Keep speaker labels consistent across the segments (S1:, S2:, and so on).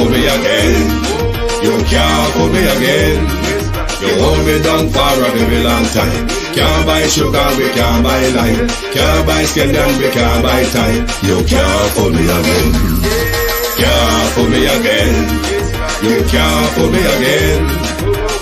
S1: fool me again. You can't fool me again. You hold me down for a very long time. Can't buy sugar, we can't buy lime. Can't buy scandal, we can't buy time. You can't fool me again. Can't fool me again. You can't fool me again.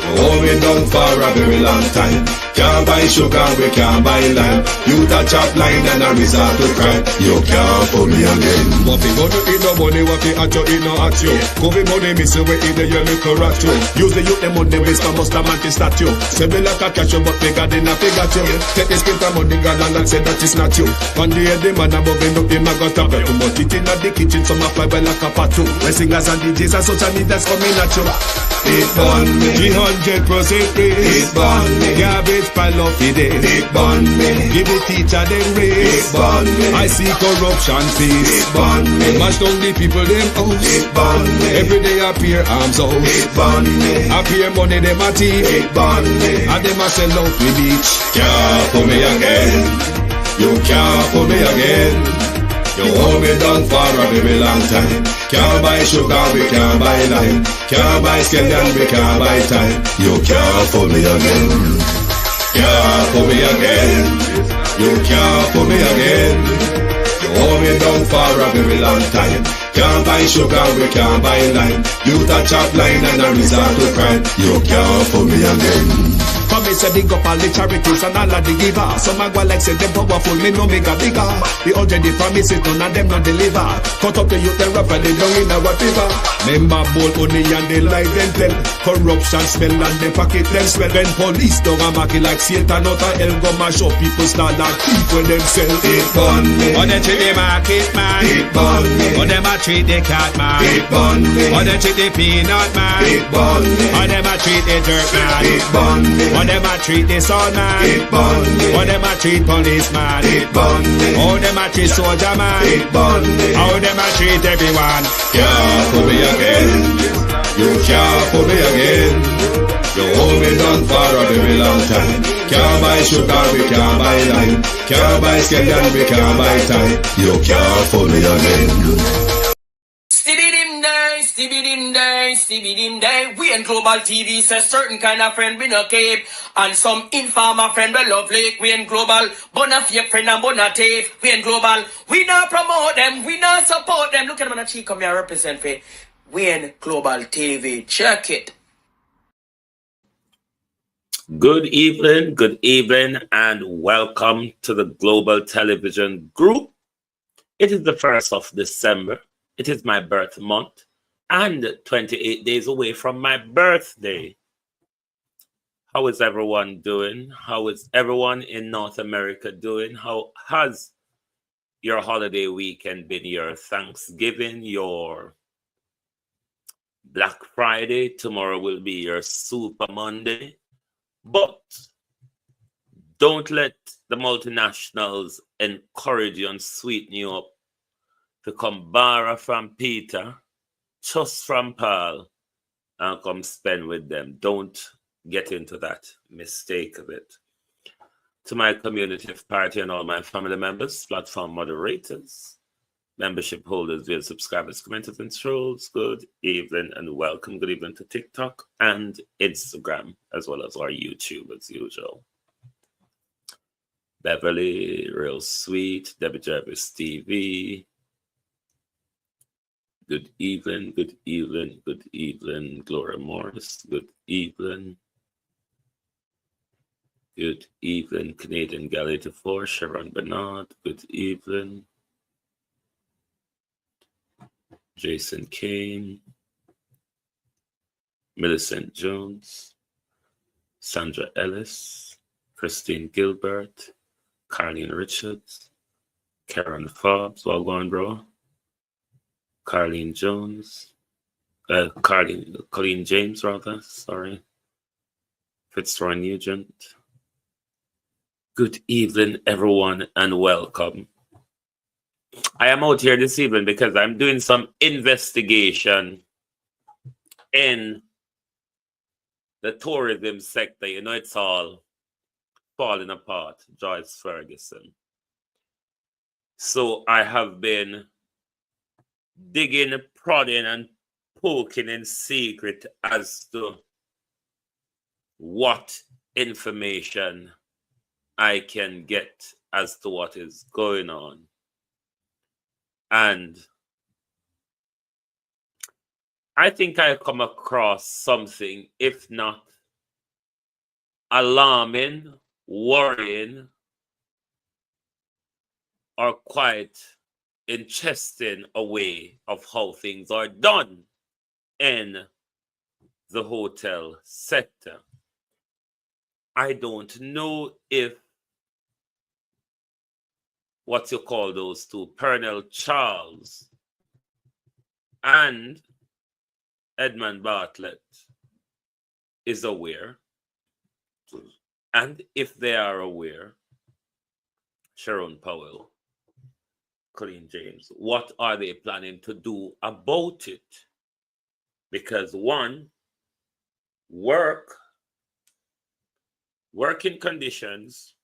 S1: You hold me down for a very long time. Can't buy sugar, we can't buy lime. You touch up line and a resort to crime. You can't fool me again.
S2: What fi go to eat no money, what fi at you, eat no at you. Go be money, miss you, we eat the your little rat you. Use the youth, them money, waste my must have man to statue. Say me like a cashew, but bigger than a figure you. Take the spit of money, God, and say that is not you. One day the man above end up, him a got up. Too much eat in the kitchen, some a fly by like a patu. When singers and DJs and such a need that's coming at you.
S1: It burn me,
S2: 300% free.
S1: it burn me,
S2: Garbage pile up the day.
S1: it burn me,
S2: Give the teacher them
S1: it
S2: raise.
S1: burn me,
S2: I see corruption face.
S1: it burn me,
S2: Mash down the people them house.
S1: it burn me,
S2: Every day appear arms out.
S1: it burn me,
S2: Appear money them a thief.
S1: it burn me.
S2: And them a sell out the beach.
S1: Can't fool me again. You can't fool me again. You hold me down for a very long time. Can't buy sugar, we can't buy lime. Can't buy scandal, we can't buy time. You can't fool me again. Can't fool me again. You can't fool me again. You hold me down for a very long time. Can't buy sugar, we can't buy lime. You touch up line and a resort to crime. You can't fool me again.
S2: Come me say big up all the charities and all of the givers. Some a go like say them powerful, me no make a bigger. The 100 the promises, none of them not deliver. Cut up the youth, they rap and they down in our fever. Member bowl honey and they lie them tell. Corruption smell and they pocket them swell. When police don't a market like Satan out of hell, go mash up people start like thief when them sell.
S1: It burn me,
S2: Or they treat the market man.
S1: it burn me,
S2: Or them a treat the cat man.
S1: it burn me,
S2: Or they treat the peanut man.
S1: it burn me,
S2: Or them a treat the dirt man.
S1: it burn me,
S2: Or them a treat the son man.
S1: it burn me,
S2: Or them a treat policeman.
S1: it burn me,
S2: How them a treat soldier man.
S1: it burn me.
S2: How them a treat everyone.
S1: Can't fool me again. You can't fool me again. You hold me down for a very long time. Can't buy sugar, we can't buy lime. Can't buy scandal, we can't buy time. You can't fool me again.
S3: Stevie dim day. We in Global TV says certain kind of friend we no keep. And some informer friend we love like. We in Global, bona fake friend and bona tape. We in Global, we not promote them, we not support them. Look at them on the cheek, come here represent for. We in Global TV, check it.
S4: Good evening, and welcome to the Global Television Group. It is the 1st of December. It is my birth month and 28 days away from my birthday. How is everyone doing? How is everyone in North America doing? How has your holiday weekend been? Your Thanksgiving, your Black Friday? Tomorrow will be your Super Monday. But don't let the multinationals encourage you and sweeten you up to come borrow from Peter, trust from Paul, and come spend with them. Don't get into that mistake of it. To my community of party and all my family members, platform moderators, membership holders, via subscribers, commenters, and trolls, good evening and welcome. Good evening to TikTok and Instagram, as well as our YouTube as usual. Beverly, Real Sweet, Debbie Jarvis TV. Good evening, Gloria Morris. Good evening. Good evening, Canadian Galley to 4, Sharon Bernard. Good evening. Jason Kane, Millicent Jones, Sandra Ellis, Christine Gilbert, Carlene Richards, Karen Forbes, well going, bro. Carlene Jones, Colleen James, rather, sorry. Fitzroy Nugent. Good evening, everyone, and welcome. I am out here this evening because I'm doing some investigation in the tourism sector. You know, it's all falling apart, Joyce Ferguson. So I have been digging, prodding, and poking in secret as to what information I can get as to what is going on. And I think I come across something, if not alarming, worrying, or quite interesting a way of how things are done in the hotel sector. I don't know if what you call those two, Pernell Charles and Edmund Bartlett, is aware. And if they are aware, Sharon Powell, Colleen James, what are they planning to do about it? Because one, working conditions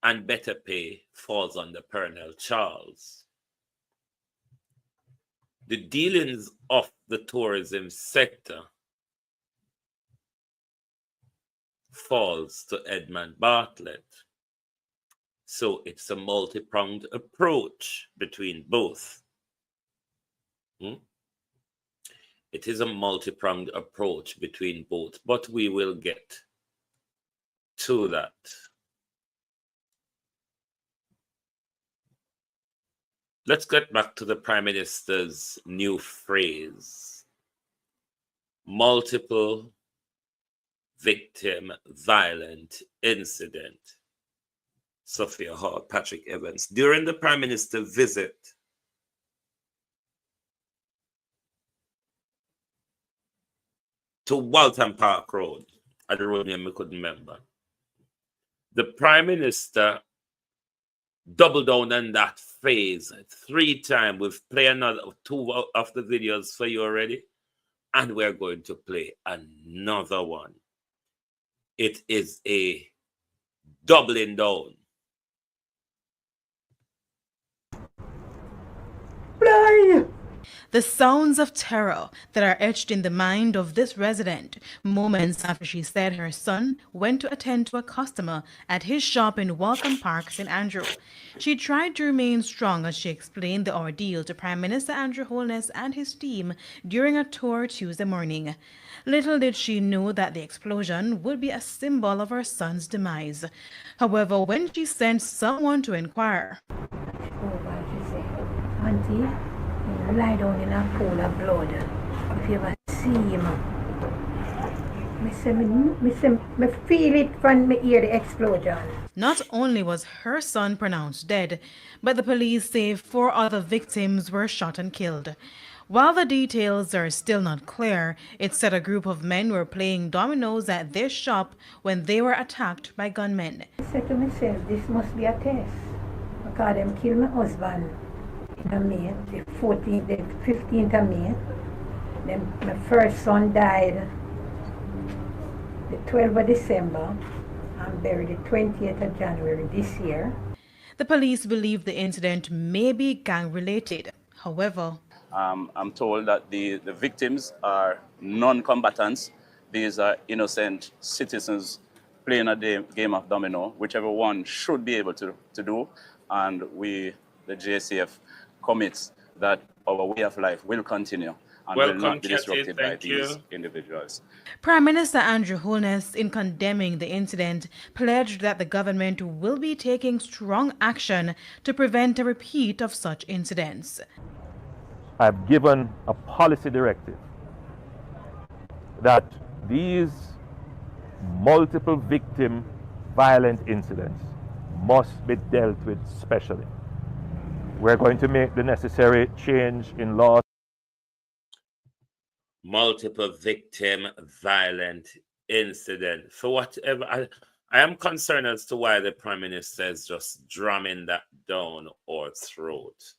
S4: and better pay falls on the Pernell Charles. The dealings of the tourism sector falls to Edmund Bartlett. So it's a multi-pronged approach between both. It is a multi-pronged approach between both, but we will get to that. Let's get back to the Prime Minister's new phrase, multiple victim violent incident. Sophia Hall, Patrick Evans. During the Prime Minister visit to Waltham Park Road, at the road name I couldn't remember, the Prime Minister doubled down on that phrase 3 times. We've played another 2 of the videos for you already, and we're going to play another one. It is a doubling down.
S5: The sounds of terror that are etched in the mind of this resident moments after she said her son went to attend to a customer at his shop in Waltham Park, St. Andrew. She tried to remain strong as she explained the ordeal to Prime Minister Andrew Holness and his team during a tour Tuesday morning. Little did she know that the explosion would be a symbol of her son's demise. However, when she sent someone to inquire,
S6: she said, Auntie, lie down in a pool of blood. If you ever see him, I feel it when I hear the explosion.
S5: Not only was her son pronounced dead, but the police say 4 other victims were shot and killed. While the details are still not clear, it said a group of men were playing dominoes at their shop when they were attacked by gunmen.
S6: I said to myself, this must be a test, because them killed my husband in May, the 15th of May. Then my first son died the 12th of December and buried the 20th of January this year.
S5: The police believe the incident may be gang-related. However,
S7: I'm told that the victims are non-combatants. These are innocent citizens playing a game of domino, whichever one should be able to do. And we, the JCF, commits that our way of life will continue and will not be disrupted by these individuals.
S5: Prime Minister Andrew Holness, in condemning the incident, pledged that the government will be taking strong action to prevent a repeat of such incidents.
S8: I've given a policy directive that these multiple victim violent incidents must be dealt with specially. We're going to make the necessary change in law.
S4: Multiple victim violent incident. For whatever, I am concerned as to why the Prime Minister is just drumming that down our throat.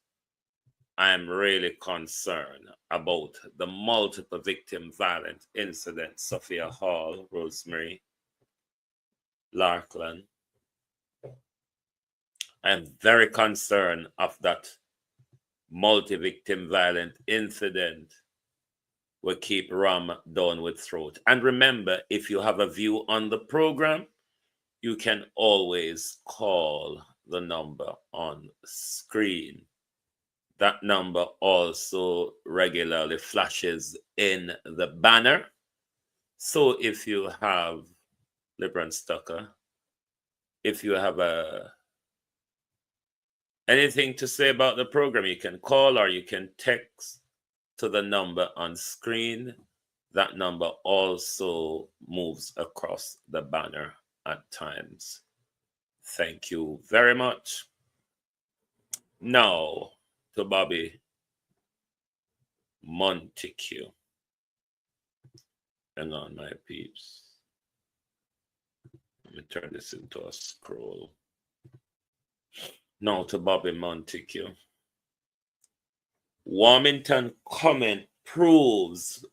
S4: I am really concerned about the multiple victim violent incidents. Sophia Hall, Rosemary, Larkland. I am very concerned of that multi-victim violent incident will keep rum down with throat. And remember, if you have a view on the program, you can always call the number on screen. That number also regularly flashes in the banner. So if you have, LeBron Stucker, if you have anything to say about the program, you can call or you can text to the number on screen. That number also moves across the banner at times. Thank you very much. Now to Bobby Montague. Hang on, my peeps. Let me turn this into a scroll. Now to Bobby Montague. Warmington comment proves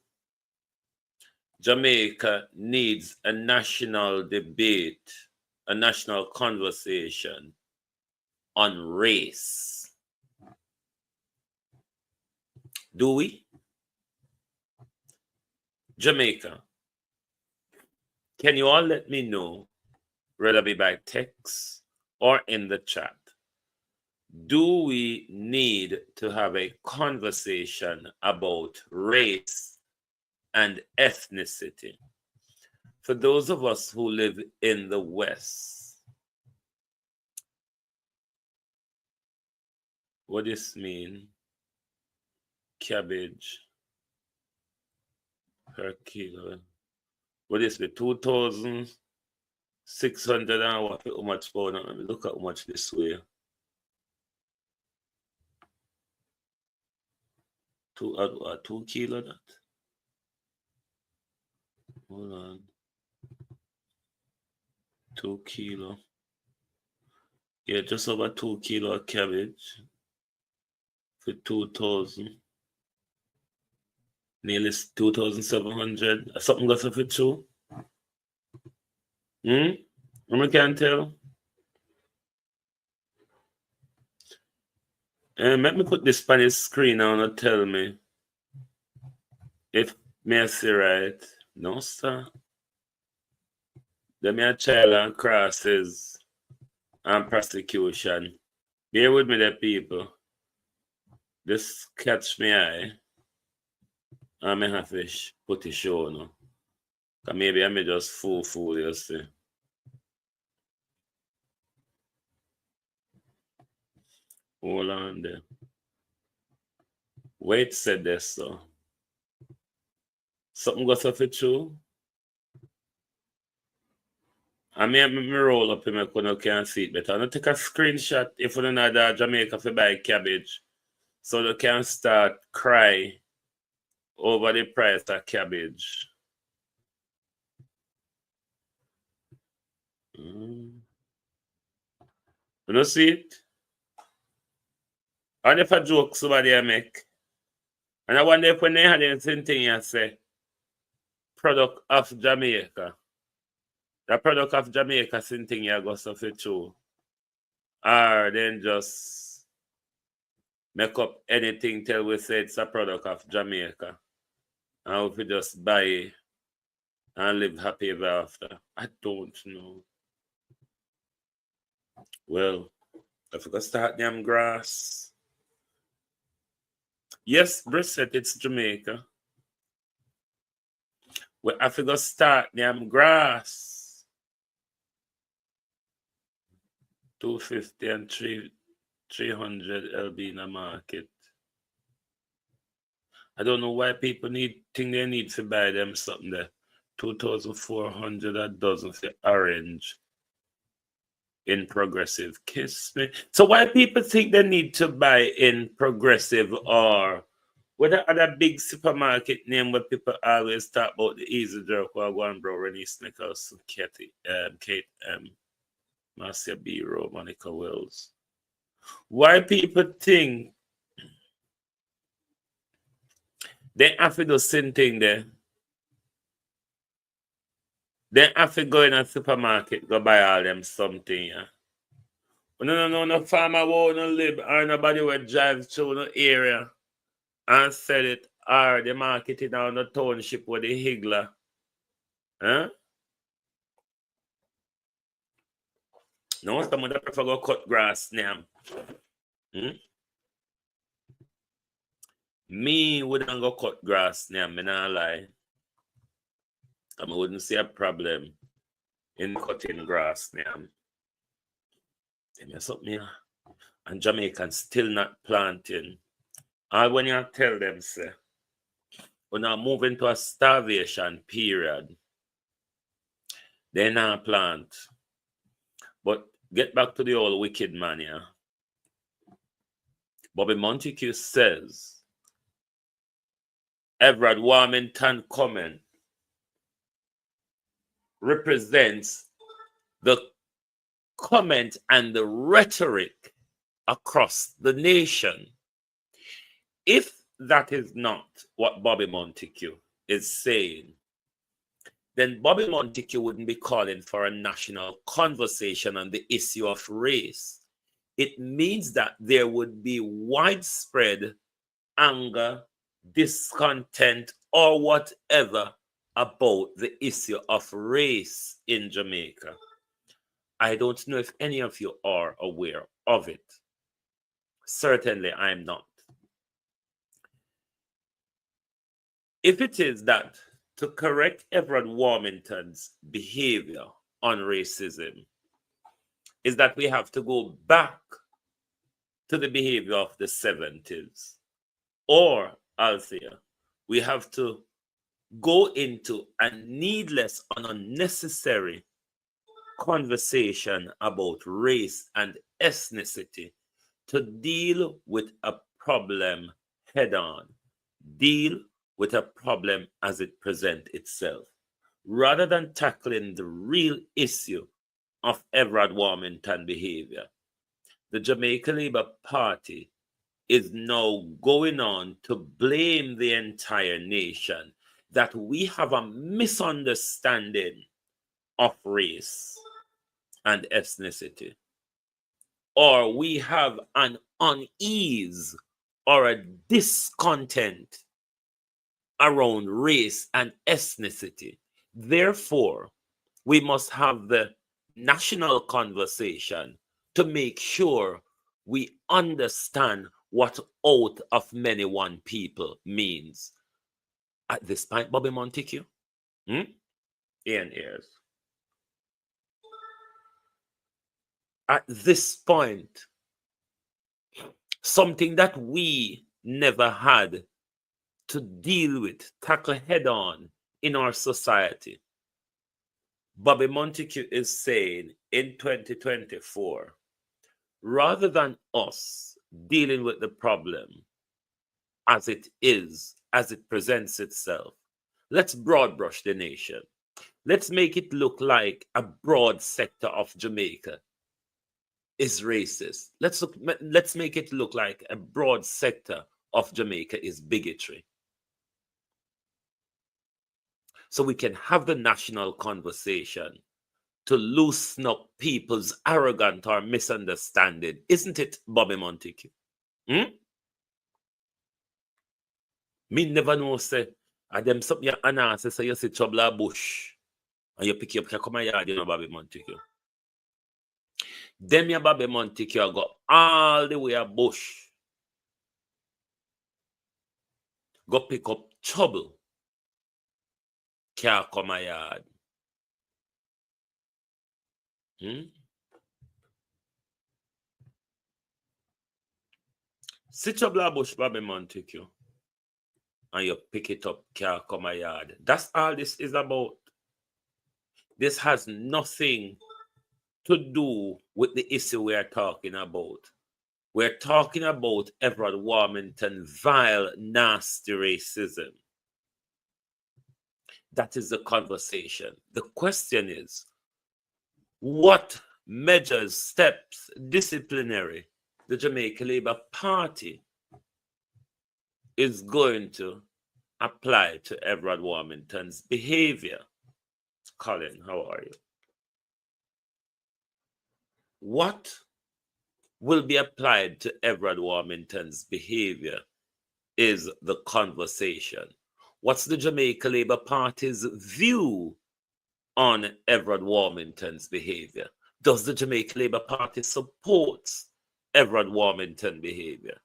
S4: Jamaica needs a national debate, a national conversation on race. Do we? Jamaica, can you all let me know, whether it be by text or in the chat, do we need to have a conversation about race and ethnicity? For those of us who live in the West, what does this mean? Cabbage per kilo. What is it? 2,600 and what? How much pound? Let me look at how much this way. 2 kilo that. Hold on. 2 kilo. Yeah, just over 2 kilo of cabbage for 2,000. Nearly 2,700. Something got for 2. I can't tell. Let me put this Spanish screen on and tell me if me I see right. No, sir. Then me a child and crosses and prosecution. Bear with me there, people. Just catch me eye. I may have to put it show now. Cause maybe I may just fool, you see. Hold on there. Wait, said this so. Something got off it too. I may roll up him when I can't see it better. I'm gonna take a screenshot if you don't know that Jamaica for buy cabbage. So they can start cry over the price of cabbage. You don't see it? And if a joke somebody I make, and I wonder if when they had the same thing you say, product of Jamaica. The product of Jamaica same thing you go suffer too. Or then just make up anything till we say it's a product of Jamaica. And if we just buy it and live happy ever after. I don't know. Well, if we go start them grass. Yes, Brissett, it's Jamaica. We have to go start them grass. 250 and 300 LB in the market. I don't know why people think they need to buy them something there. 2,400 a dozen for orange in progressive. Kiss me. So why people think they need to buy in progressive or what other big supermarket name where people always talk about the easy jerk or one bro Rennie Snickers, Kate Marcia B. Rowe, Monica Wells. Why people think they have to do the same thing there? They have to go in a supermarket, go buy all them something, yeah. No farmer won't live or nobody will drive through the area and sell it Or the marketing on the township with the higgler. Huh? No, someone that prefer go cut grass now. Me wouldn't go cut grass now, me not lie. I wouldn't see a problem in cutting grass now. Something, and Jamaicans still not planting. All when you tell them, say, we're not moving to a starvation period, they not plant. But get back to the old wicked man here. Bobby Montague says, Everard Warmington comment represents the comment and the rhetoric across the nation. If that is not what Bobby Montague is saying, then Bobby Montague wouldn't be calling for a national conversation on the issue of race. It means that there would be widespread anger, discontent, or whatever about the issue of race in Jamaica. I don't know if any of you are aware of it. Certainly, I'm not. If it is that to correct Everard Warmington's behavior on racism is that we have to go back to the behavior of the 70s, or Althea, we have to go into a needless and unnecessary conversation about race and ethnicity to deal with a problem head on, deal with a problem as it presents itself, rather than tackling the real issue of Everard Warmington behavior. The Jamaica Labour Party is now going on to blame the entire nation that we have a misunderstanding of race and ethnicity, or we have an unease or a discontent around race and ethnicity. Therefore, we must have the national conversation to make sure we understand what out of many one people means. At this point, Bobby Montague, Ian Ayers. At this point, something that we never had to deal with, tackle head on in our society. Bobby Montague is saying in 2024, rather than us dealing with the problem as it is, as it presents itself, let's broad brush the nation. Let's make it look like a broad sector of Jamaica is racist. Let's make it look like a broad sector of Jamaica is bigotry. So we can have the national conversation to loosen up people's arrogant or misunderstanding. Isn't it, Bobby Montague? Me never know, say, and them something you announce, say you see trouble a bush, and you pick up, you come yard, you know, Bobby Montague. Them your Bobby Montague go all the way a bush. Go pick up trouble. Can't come yard. Sit trouble a bush, Bobby Montague, and you pick it up, can't come yard. That's all this is about. This has nothing to do with the issue we are talking about. We're talking about Everard Warmington vile, nasty racism. That is the conversation. The question is, what measures, steps, disciplinary, the Jamaica Labour Party is going to apply to Everard Warmington's behavior? Colin, how are you? What will be applied to Everard Warmington's behavior is the conversation. What's the Jamaica Labour Party's view on Everard Warmington's behavior? Does the Jamaica Labour Party support Everard Warmington behavior?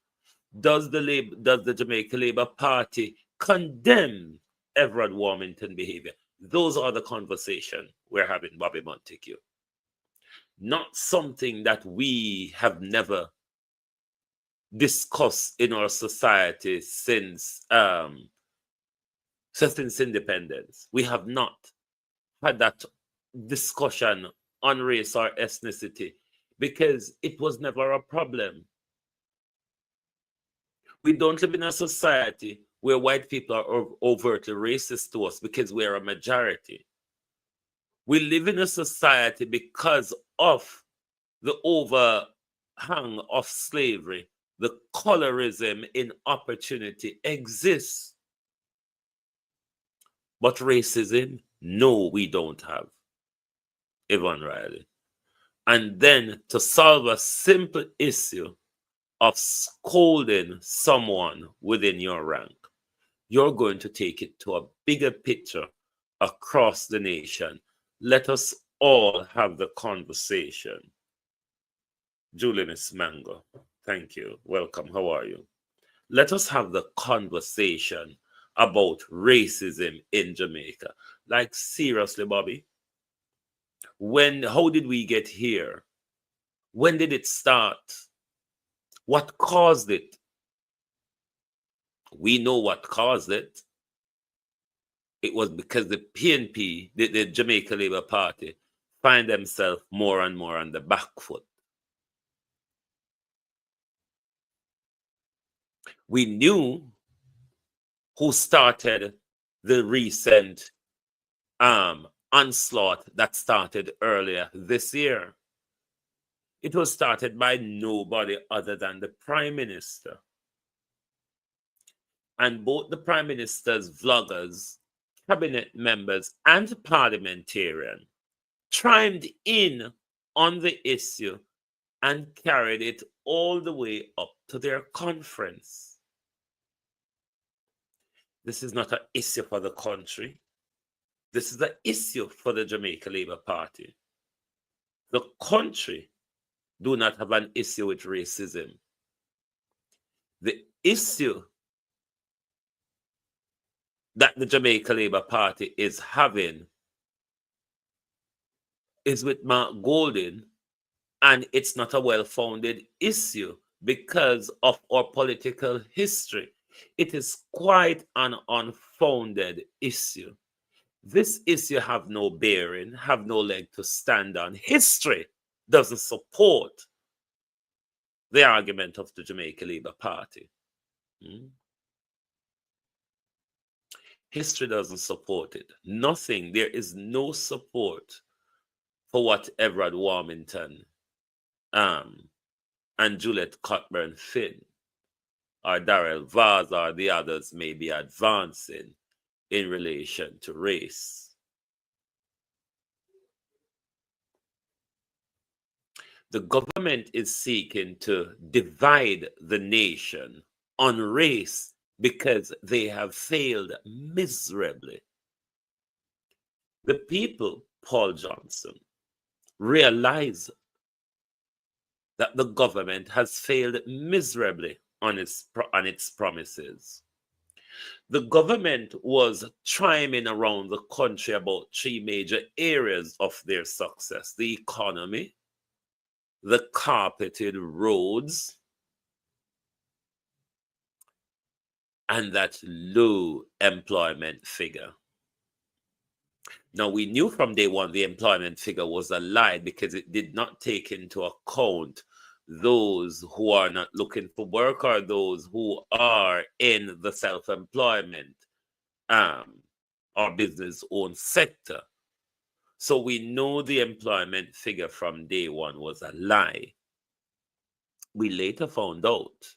S4: Does the Jamaica Labour Party condemn Everard Warmington behavior? Those are the conversation we're having, Bobby Montague. Not something that we have never discussed in our society since independence. We have not had that discussion on race or ethnicity because it was never a problem. We don't live in a society where white people are overtly racist to us because we're a majority. We live in a society because of the overhang of slavery. The colorism in opportunity exists. But racism, no, we don't have. Yvonne Riley. And then to solve a simple issue of scolding someone within your rank, you're going to take it to a bigger picture across the nation. Let us all have the conversation. Julius Mango, thank you. Welcome. How are you? Let us have the conversation about racism in Jamaica. Like, seriously, Bobby, how did we get here? When did it start? What caused it? We know what caused it. It was because the PNP, the Jamaica Labour Party, find themselves more and more on the back foot. We knew who started the recent onslaught that started earlier this year. It was started by nobody other than the Prime Minister. And both the Prime Minister's vloggers, cabinet members, and parliamentarians chimed in on the issue and carried it all the way up to their conference. This is not an issue for the country. This is an issue for the Jamaica Labour Party. The country do not have an issue with racism. The issue that the Jamaica Labour Party is having is with Mark Golding, and it's not a well-founded issue because of our political history. It is quite an unfounded issue. This issue have no bearing, have no leg to stand on. History doesn't support the argument of the Jamaica Labour Party. History doesn't support it. Nothing. There is no support for what Everard Warmington and Juliet Cockburn Finn or Darrell Vaz or the others may be advancing in relation to race. The government is seeking to divide the nation on race because they have failed miserably. The people, Paul Johnson, realize that the government has failed miserably on its promises. The government was chiming around the country about three major areas of their success: the economy, the carpeted roads, and that low employment figure. Now, we knew from day one the employment figure was a lie because it did not take into account those who are not looking for work or those who are in the self-employment or business-owned sector. So we know the employment figure from day one was a lie. We later found out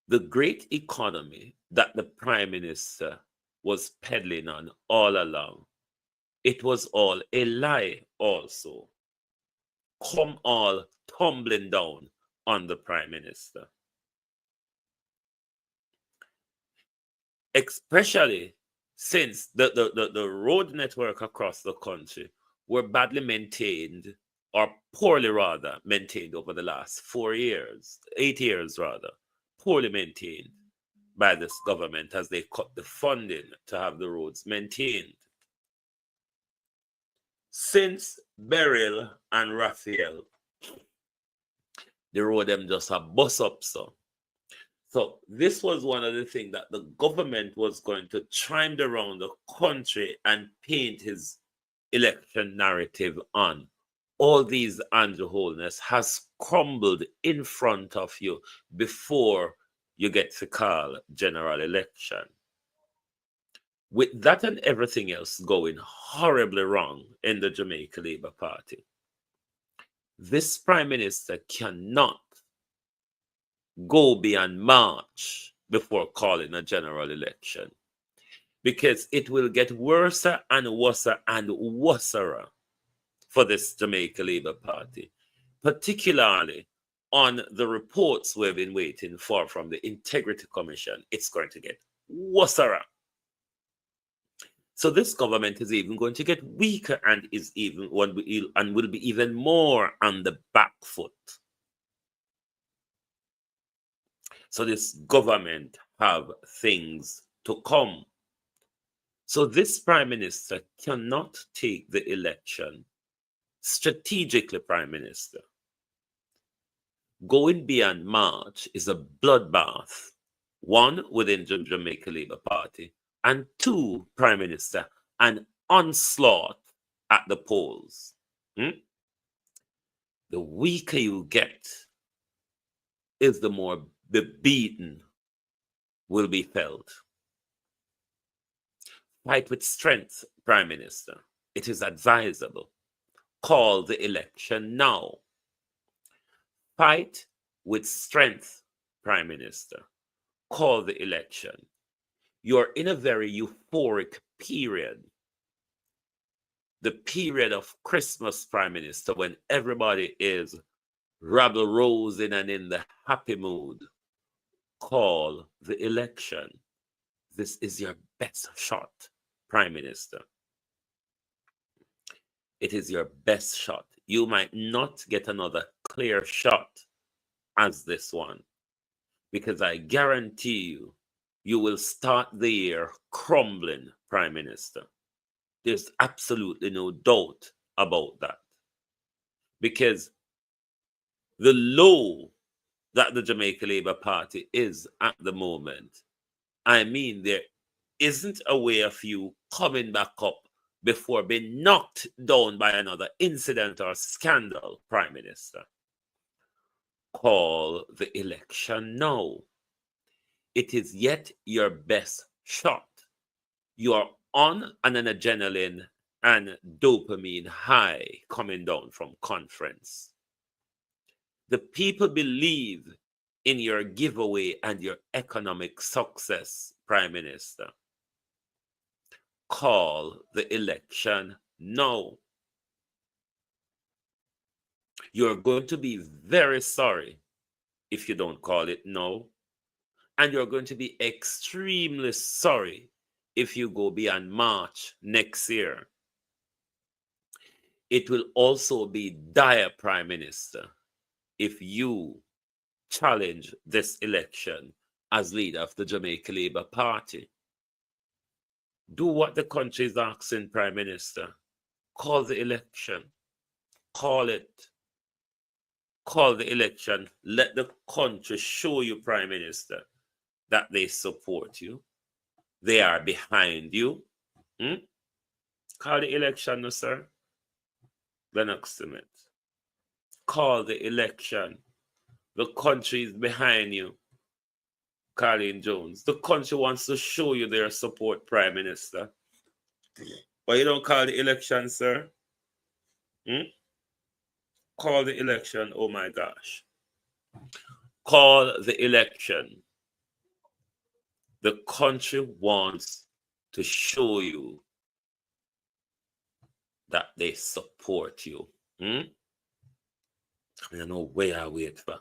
S4: the great economy that the Prime Minister was peddling on all along, it was all a lie also. Come all tumbling down on the Prime Minister. especially since the road network across the country were badly maintained, or poorly rather maintained, over the last 4 years, 8 years rather, poorly maintained by this government as they cut the funding to have the roads maintained. Since Beryl and Raphael, the road them just a bus up so. So this was one of the things that the government was going to trend around the country and paint his election narrative on. All these, Andrew Holness, has crumbled in front of you before you get to call general election. With that and everything else going horribly wrong in the Jamaica Labour Party, this Prime Minister cannot go beyond March before calling a general election, because it will get worse and worse and worse for this Jamaica Labour Party, particularly on the reports we've been waiting for from the Integrity Commission. It's going to get worse. So this government is even going to get weaker and will be even more on the back foot. So this government have things to come. So this Prime Minister cannot take the election strategically, Prime Minister. Going beyond March is a bloodbath. One, within the Jamaica Labour Party, and two, Prime Minister, an onslaught at the polls. The weaker you get is the more the beaten will be felt. Fight with strength, Prime Minister. It is advisable. Call the election now. Fight with strength, Prime Minister. Call the election. You're in a very euphoric period. The period of Christmas, Prime Minister, when everybody is rabble-rousing and in the happy mood. Call the election. This is your best shot, Prime Minister. It is your best shot. You might not get another clear shot as this one, because I guarantee you, you will start the year crumbling, Prime Minister. There's absolutely no doubt about that. Because the low that the Jamaica Labour Party is at the moment, I mean, there isn't a way of you coming back up before being knocked down by another incident or scandal, Prime Minister. Call the election now. It is yet your best shot. You are on an adrenaline and dopamine high coming down from conference. The people believe in your giveaway and your economic success, Prime Minister. Call the election now. You're going to be very sorry if you don't call it now. And you're going to be extremely sorry if you go beyond March next year. It will also be dire, Prime Minister, if you challenge this election as leader of the Jamaica Labour Party. Do what the country is asking, Prime Minister. Call the election. Call it. Call the election. Let the country show you, Prime Minister, that they support you. They are behind you. Call the election, no, sir. The next minute. Call the election. The country is behind you, Colleen Jones. The country wants to show you their support, Prime Minister. But you don't call the election, sir. Call the election, oh my gosh. Call the election. The country wants to show you that they support you. I don't know where I wait for.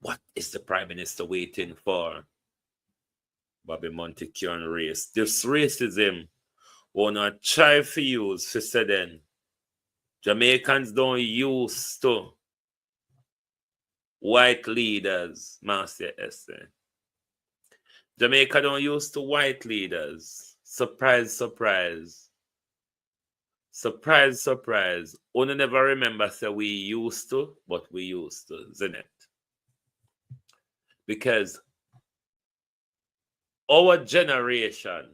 S4: What is the Prime Minister waiting for? Bobby Montague and race. This racism wanna try for use for say then Jamaicans don't use to white leaders, Master Esther. Jamaica don't use to white leaders. Surprise, surprise. Surprise, surprise. Only never remember say we used to, but we used to, isn't it? Because our generation,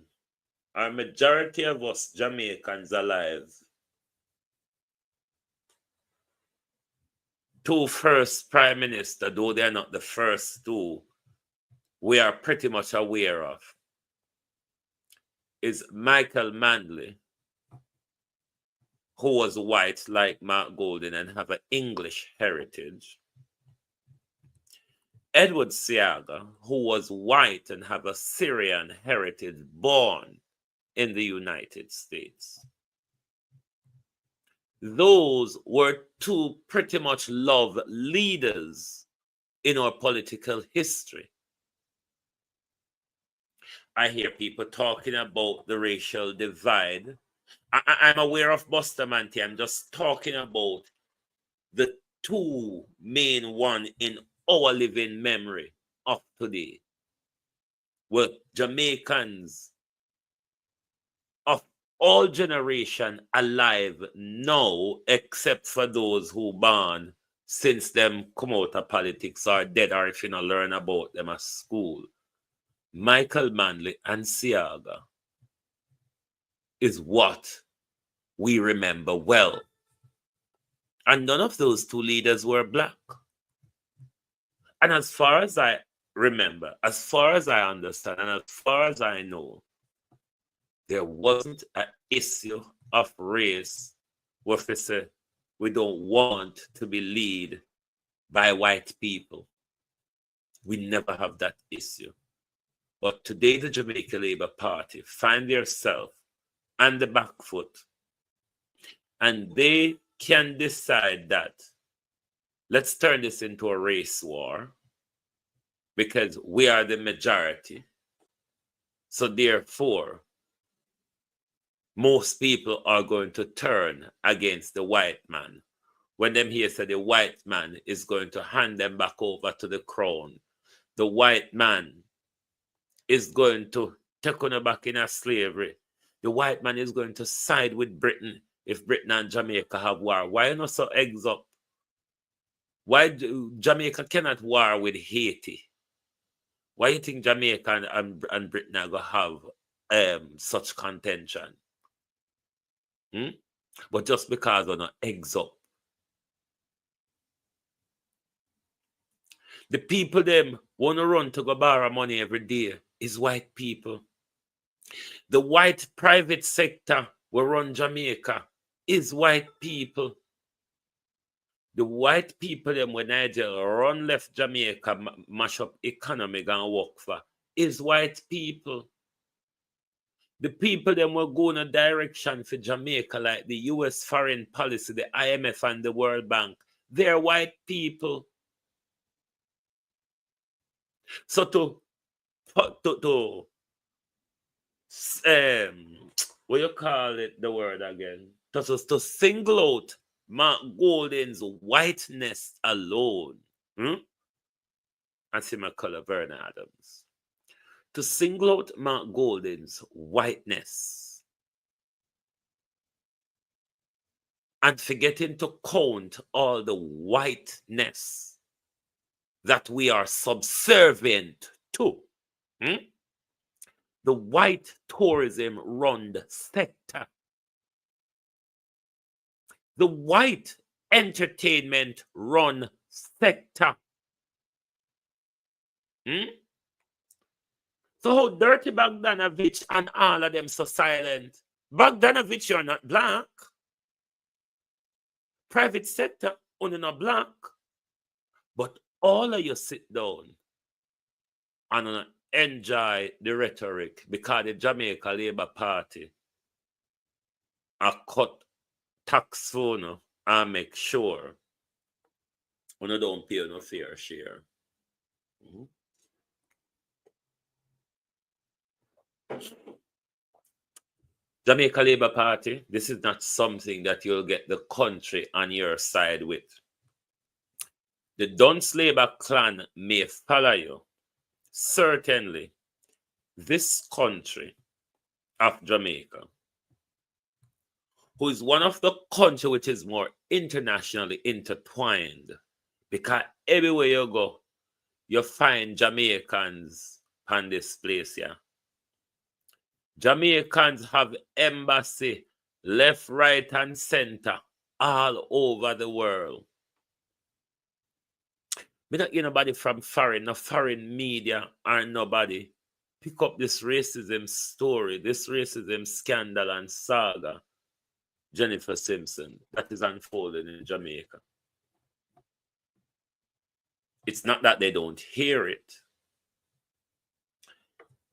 S4: our majority of us Jamaicans alive, two first prime minister, though they're not the first two, we are pretty much aware of, is Michael Manley, who was white like Mark Golden and have an English heritage. Edward Seaga, who was white and have a Syrian heritage, born in the United States. Those were two pretty much loved leaders in our political history. I hear people talking about the racial divide. I'm aware of Bustamante. I'm just talking about the two main one in our living memory of today. Were Jamaicans of all generation alive now, except for those who born since them come out of politics or dead, or if you not learn about them at school. Michael Manley and Seaga is what we remember well. And none of those two leaders were black. And as far as I remember, as far as I understand, and as far as I know, there wasn't an issue of race where we say we don't want to be led by white people. We never have that issue. But today the Jamaica Labour Party find themselves on the back foot, and they can decide that let's turn this into a race war because we are the majority. So therefore, most people are going to turn against the white man. When them here say the white man is going to hand them back over to the crown, the white man is going to take on back in a slavery. The white man is going to side with Britain if Britain and Jamaica have war. Why not so eggs up? Why Jamaica cannot war with Haiti? Why you think Jamaica and Britain are going to have such contention? But just because of no eggs up. The people them want to run to go borrow money every day is white people. The white private sector will run Jamaica is white people. The white people them when Nigeria run left Jamaica, mash up economy and work for is white people. The people them will go in a direction for Jamaica like the US foreign policy, the IMF and the World Bank. They're white people. So what you call it, the word again? To single out Mark Golden's whiteness alone. And see my color, Vernon Adams. To single out Mark Golden's whiteness and forgetting to count all the whiteness that we are subservient to. The white tourism run sector. The white entertainment run sector. So how dirty Bogdanovich and all of them so silent? Bogdanovich, you're not black. Private sector, only not black. But all of you sit down and enjoy the rhetoric because the Jamaica Labour Party are cut tax for and make sure you don't pay no fair share. Jamaica Labour Party, this is not something that you'll get the country on your side with. The Dunce Labour clan may follow you. Certainly, this country of Jamaica, who is one of the countries which is more internationally intertwined, because everywhere you go, you find Jamaicans on this place here. Jamaicans have embassy left, right, and center all over the world. We don't hear nobody from foreign, no foreign media or nobody pick up this racism story, this racism scandal and saga, Jennifer Simpson, that is unfolding in Jamaica. It's not that they don't hear it.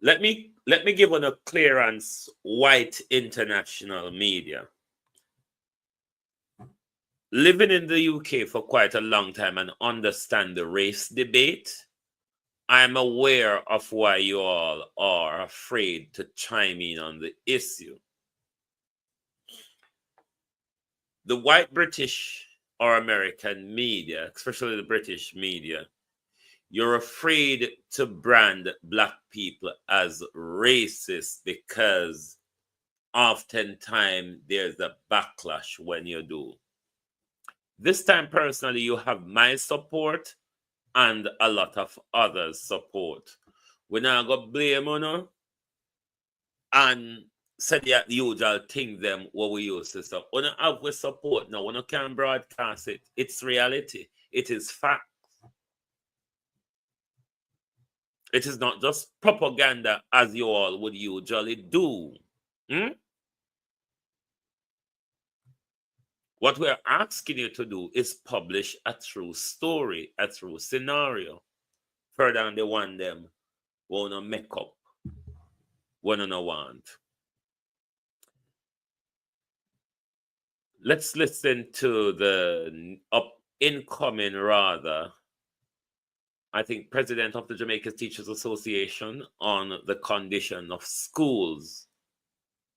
S4: Let me give one a clearance, white international media. Living in the UK for quite a long time and understand the race debate, I'm aware of why you all are afraid to chime in on the issue. The white British or American media, especially the British media, you're afraid to brand Black people as racist because oftentimes there's a backlash when you do. This time, personally, you have my support and a lot of others' support. We're not going to blame you and say the usual thing them what we used to say. We don't have with support now. We can't broadcast it. It's reality. It is fact. It is not just propaganda as you all would usually do. What we're asking you to do is publish a true story, a true scenario. Further than the one them wanna make up, wanna want. Let's listen to the incoming rather. I think President of the Jamaica Teachers Association on the condition of schools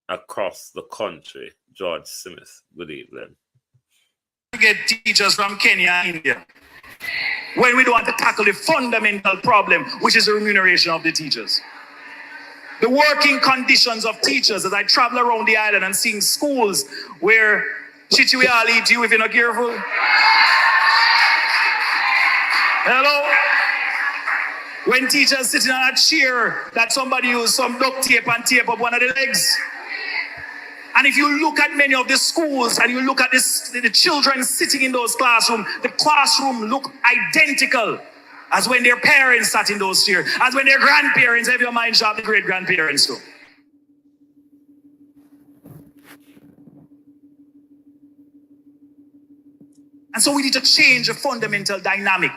S4: across the country. George Smith, good evening.
S9: We get teachers from Kenya and India when we don't want to tackle the fundamental problem, which is the remuneration of the teachers. The working conditions of teachers, as I travel around the island and seeing schools where chichi will all eat you if you're not careful. Hello? When teachers sitting on a chair that somebody used some duct tape and tape up one of the legs. And if you look at many of the schools and you look at the children sitting in those classrooms, the classroom look identical as when their parents sat in those chairs, as when their grandparents, have your mind sharp, the great-grandparents too. And so we need to change the fundamental dynamic.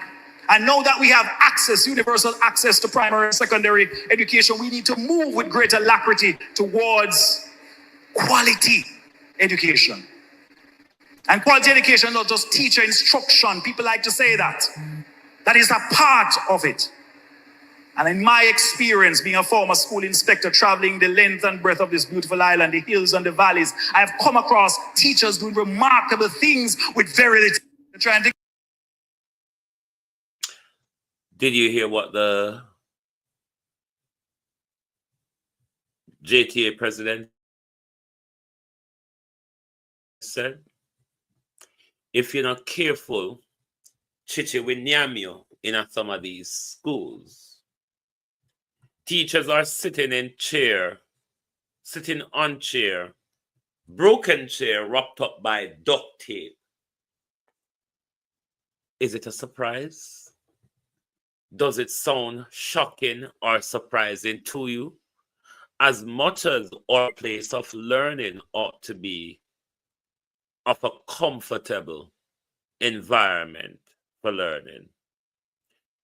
S9: And now that we have access, universal access to primary and secondary education, we need to move with greater alacrity towards quality education. And quality education, not just teacher instruction. People like to say that. That is a part of it. And in my experience, being a former school inspector, traveling the length and breadth of this beautiful island, the hills and the valleys, I have come across teachers doing remarkable things with very little. Trying to.
S4: Did you hear what the JTA president said? If you're not careful, chichi will nyam you in some of these schools. Teachers are sitting on chair, broken chair wrapped up by duct tape. Is it a surprise? Does it sound shocking or surprising to you? As much as our place of learning ought to be of a comfortable environment for learning,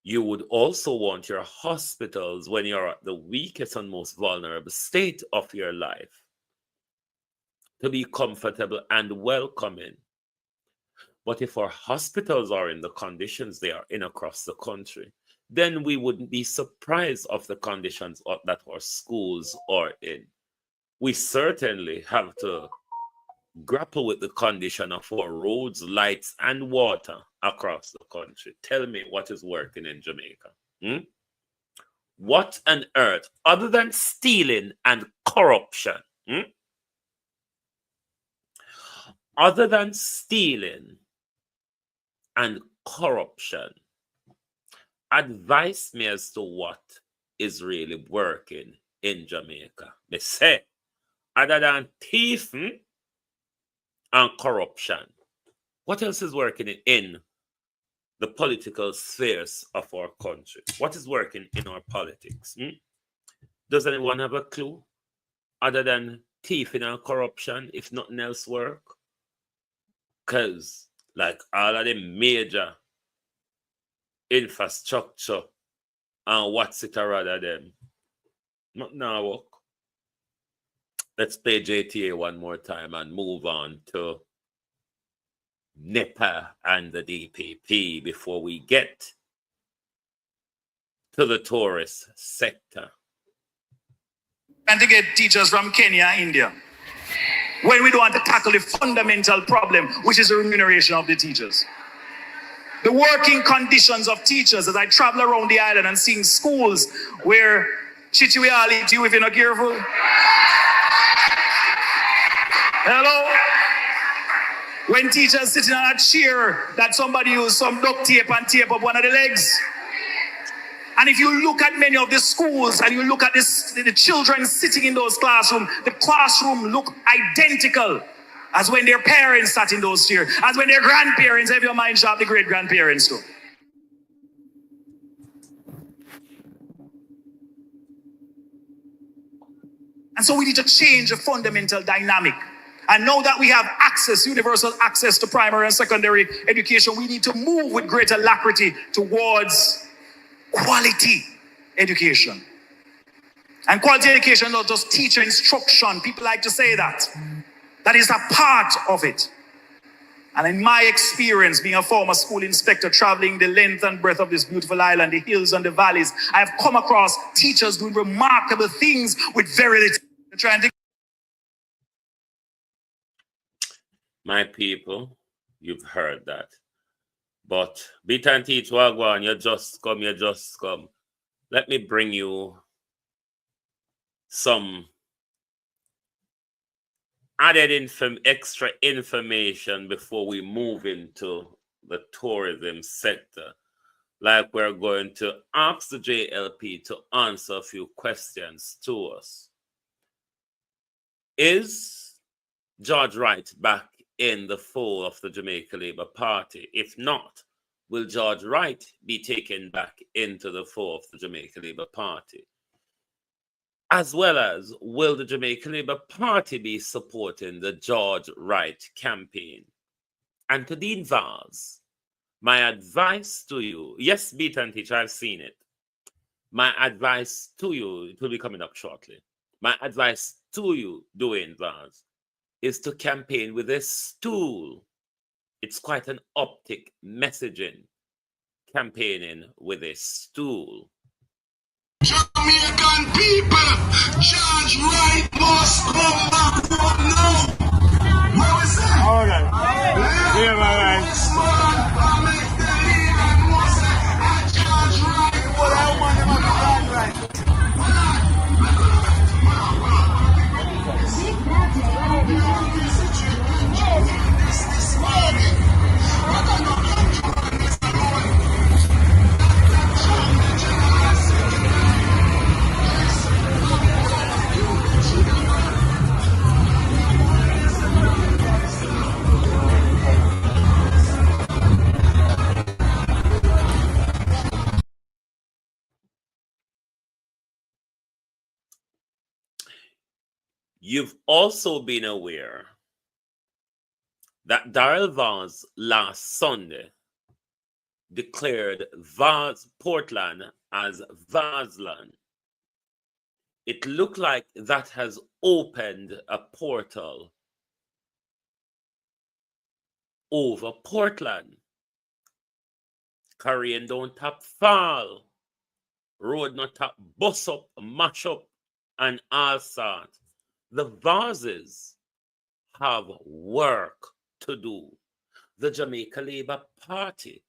S4: you would also want your hospitals, when you're at the weakest and most vulnerable state of your life, to be comfortable and welcoming. But if our hospitals are in the conditions they are in across the country, then we wouldn't be surprised of the conditions that our schools are in. we certainly have to grapple with the condition of our roads, lights, and water across the country. Tell me what is working in Jamaica. What on earth, other than stealing and corruption, other than stealing and corruption, advise me as to what is really working in Jamaica. They say, other than thieving and corruption, what else is working in the political spheres of our country? What is working in our politics? Does anyone have a clue? Other than thieving and corruption, if nothing else work? Because like all of the major infrastructure and what's it or rather them, not now work. Let's play JTA one more time and move on to NEPA and the DPP before we get to the tourist sector.
S9: And to get teachers from Kenya, India, when we don't want to tackle the fundamental problem, which is the remuneration of the teachers. The working conditions of teachers, as I travel around the island and seeing schools where chichi will all eat you if you're not careful. Hello? When teachers sitting on a chair that somebody used some duct tape and tape up one of the legs. And if you look at many of the schools and you look at the children sitting in those classrooms, the classroom look identical as when their parents sat in those chairs, as when their grandparents, have your mind sharp, the great-grandparents too. And so we need to change the fundamental dynamic. And now that we have access, universal access to primary and secondary education, we need to move with greater alacrity towards quality education. And quality education, not just teacher instruction. People like to say that. That is a part of it. And in my experience, being a former school inspector, traveling the length and breadth of this beautiful island, the hills and the valleys, I have come across teachers doing remarkable things with very little. Trying to...
S4: My people, you've heard that. But beat and teach Wagwan, you just come. Let me bring you some added extra information before we move into the tourism sector. Like we're going to ask the JLP to answer a few questions to us. Is George Wright back in the fold of the Jamaica Labour Party? If not, will George Wright be taken back into the fold of the Jamaica Labour Party? As well as, will the Jamaica Labour Party be supporting the George Wright campaign? And to Dean Vaz, my advice to you, yes, Beat and Teach, I've seen it. My advice to you, it will be coming up shortly. My advice to you, Dwayne Vaz, is to campaign with a stool. It's quite an optic messaging, campaigning with a stool.
S10: Jamaican people, George Wright must come back from now. Where is that? All right. Yeah, all right. George Wright. What I want him to George Wright.
S4: You've also been aware that Darrell Vaz last Sunday declared Portland as Vazland. It looked like that has opened a portal over Portland. Carrying don't tap fall. Road not tap bus up, mash up, and all sorts. The vases have work to do. The Jamaica Labour Party,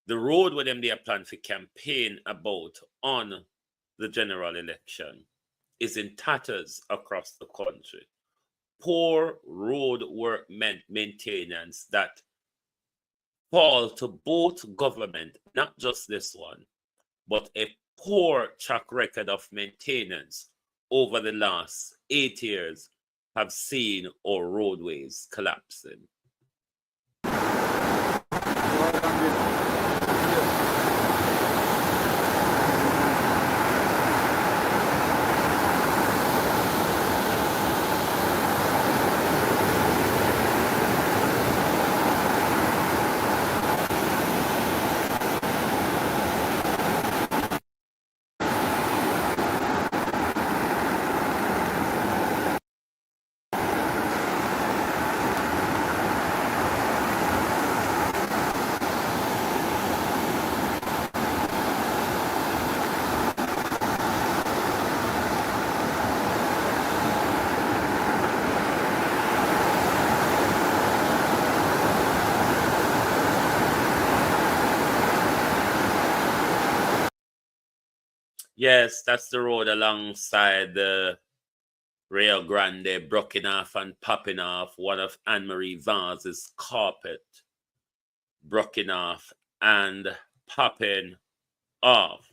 S4: the road where them they plan for campaign about on the general election is in tatters across the country. Poor road work maintenance that fall to both government, not just this one, but a poor track record of maintenance over the last 8 years have seen our roadways collapsing. Yes, that's the road alongside the Rio Grande, broken off and popping off. One of Anne-Marie Vase's carpet broken off and popping off.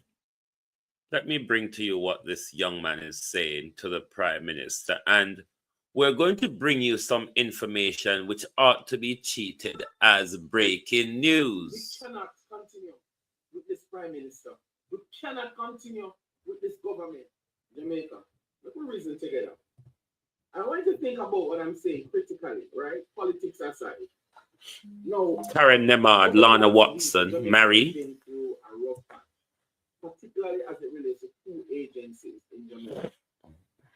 S4: Let me bring to you what this young man is saying to the Prime Minister. And we're going to bring you some information which ought to be treated as breaking news.
S11: We cannot continue with this Prime Minister. We cannot continue with this government, Jamaica. Let me reason together. I want you to think about what I'm saying critically, right? Politics aside. No.
S4: Karen Nemard, Lana Watson, Mary.
S11: Been through a rough patch, particularly as it relates to two agencies in Jamaica. And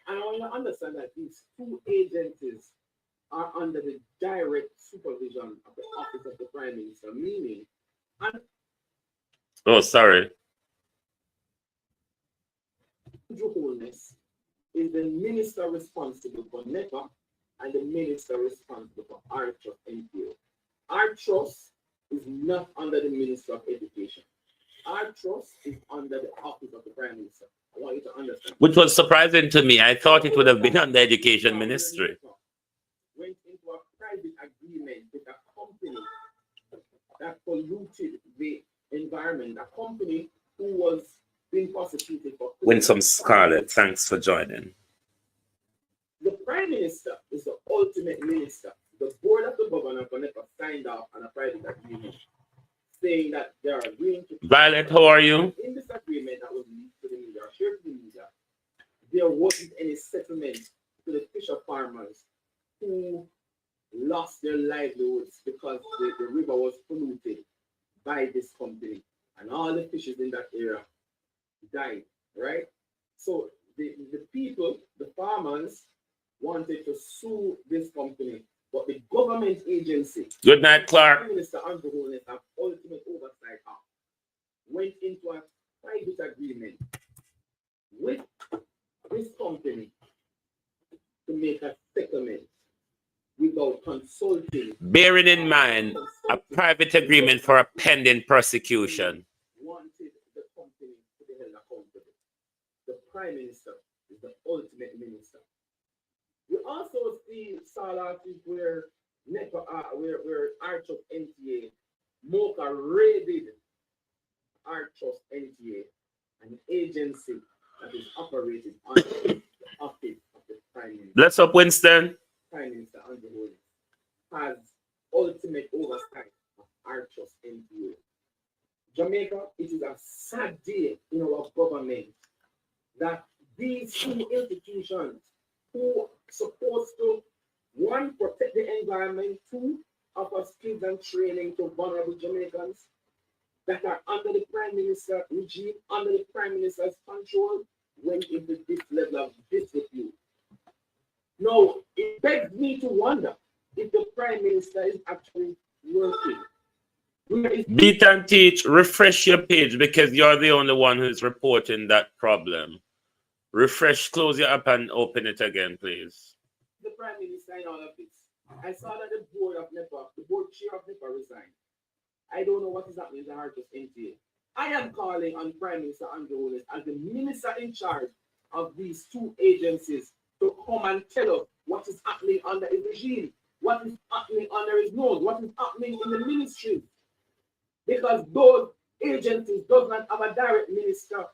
S11: I want you to understand that these two agencies are under the direct supervision of the Office of the Prime Minister, meaning.
S4: Oh, sorry.
S11: Andrew Holness is the minister responsible for NEPA and the minister responsible for Artrust NPO. Artrust is not under the Minister of Education. Artrust is under the Office of the Prime Minister. I want you to understand.
S4: Which was surprising to me. I thought it would have been under the Education Ministry.
S11: Went into a private agreement with a company that polluted the environment, a company who was being prosecuted for.
S4: Winsome Scarlett, thanks for joining.
S11: The Prime Minister is the ultimate minister. The board of the governor for NEPA signed off on a private agreement saying that they are agreeing to.
S4: Violet, how are you?
S11: In this agreement that was leaked to the media, shared to the media, there wasn't any settlement to the fisher farmers who lost their livelihoods because the river was polluted by this company and all the fishes in that area died, right? So the people, the farmers, wanted to sue this company, but the government agency,
S4: good night, Clark,
S11: Prime Minister Andrew Holness, have ultimate oversight of, went into a private agreement with this company to make a settlement without consulting.
S4: Bearing in mind a private agreement for a pending prosecution.
S11: Wanted the company to be held accountable. The Prime Minister is the ultimate minister. We also see Salah where NEPA, where Artrust NTA, Mocha raided Artrust NTA, an agency that is operated under the office of the Prime Minister.
S4: Bless up, Winston.
S11: Prime Minister Andrew Holness has ultimate oversight of Artrust NTA. Jamaica, it is a sad day in our government that these two institutions who are supposed to, one, protect the environment, two, offer skills and training to vulnerable Jamaicans that are under the Prime Minister regime, under the Prime Minister's control, went into this level of disrepute. Now, it begs me to wonder if the Prime Minister is actually working.
S4: Beat and teach, refresh your page because you're the only one who's reporting that problem. Refresh, close your app and open it again, please.
S11: The Prime Minister in all of this. I saw that the board of NEPA, the board chair of NEPA resigned. I don't know what is happening in the heart of NTA. I am calling on Prime Minister Andrew Holness as the minister in charge of these two agencies to come and tell us what is happening under his regime, what is happening under his nose, what is happening in the ministry. Because those agencies does not have a direct minister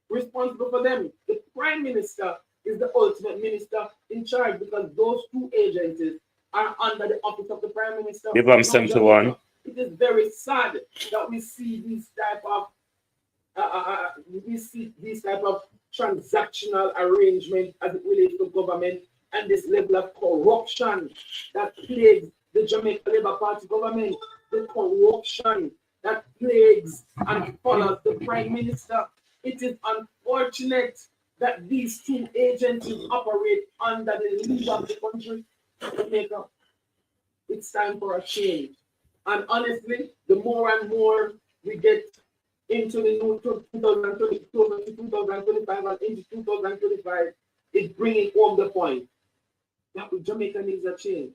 S11: responsible for them. The Prime Minister is the ultimate minister in charge because those two agencies are under the office of the Prime Minister.
S4: Give them 71.
S11: It is very sad that we see these type of transactional arrangement as it relates to government and this level of corruption that plagues the Jamaica Labour Party government, the corruption that plagues and follows the Prime Minister. It is unfortunate that these two agencies operate under the leader of the country, Jamaica. It's time for a change. And honestly, the more and more we get into the new 2020, 2025 and into 2025, it's bringing home the point that Jamaica needs a change.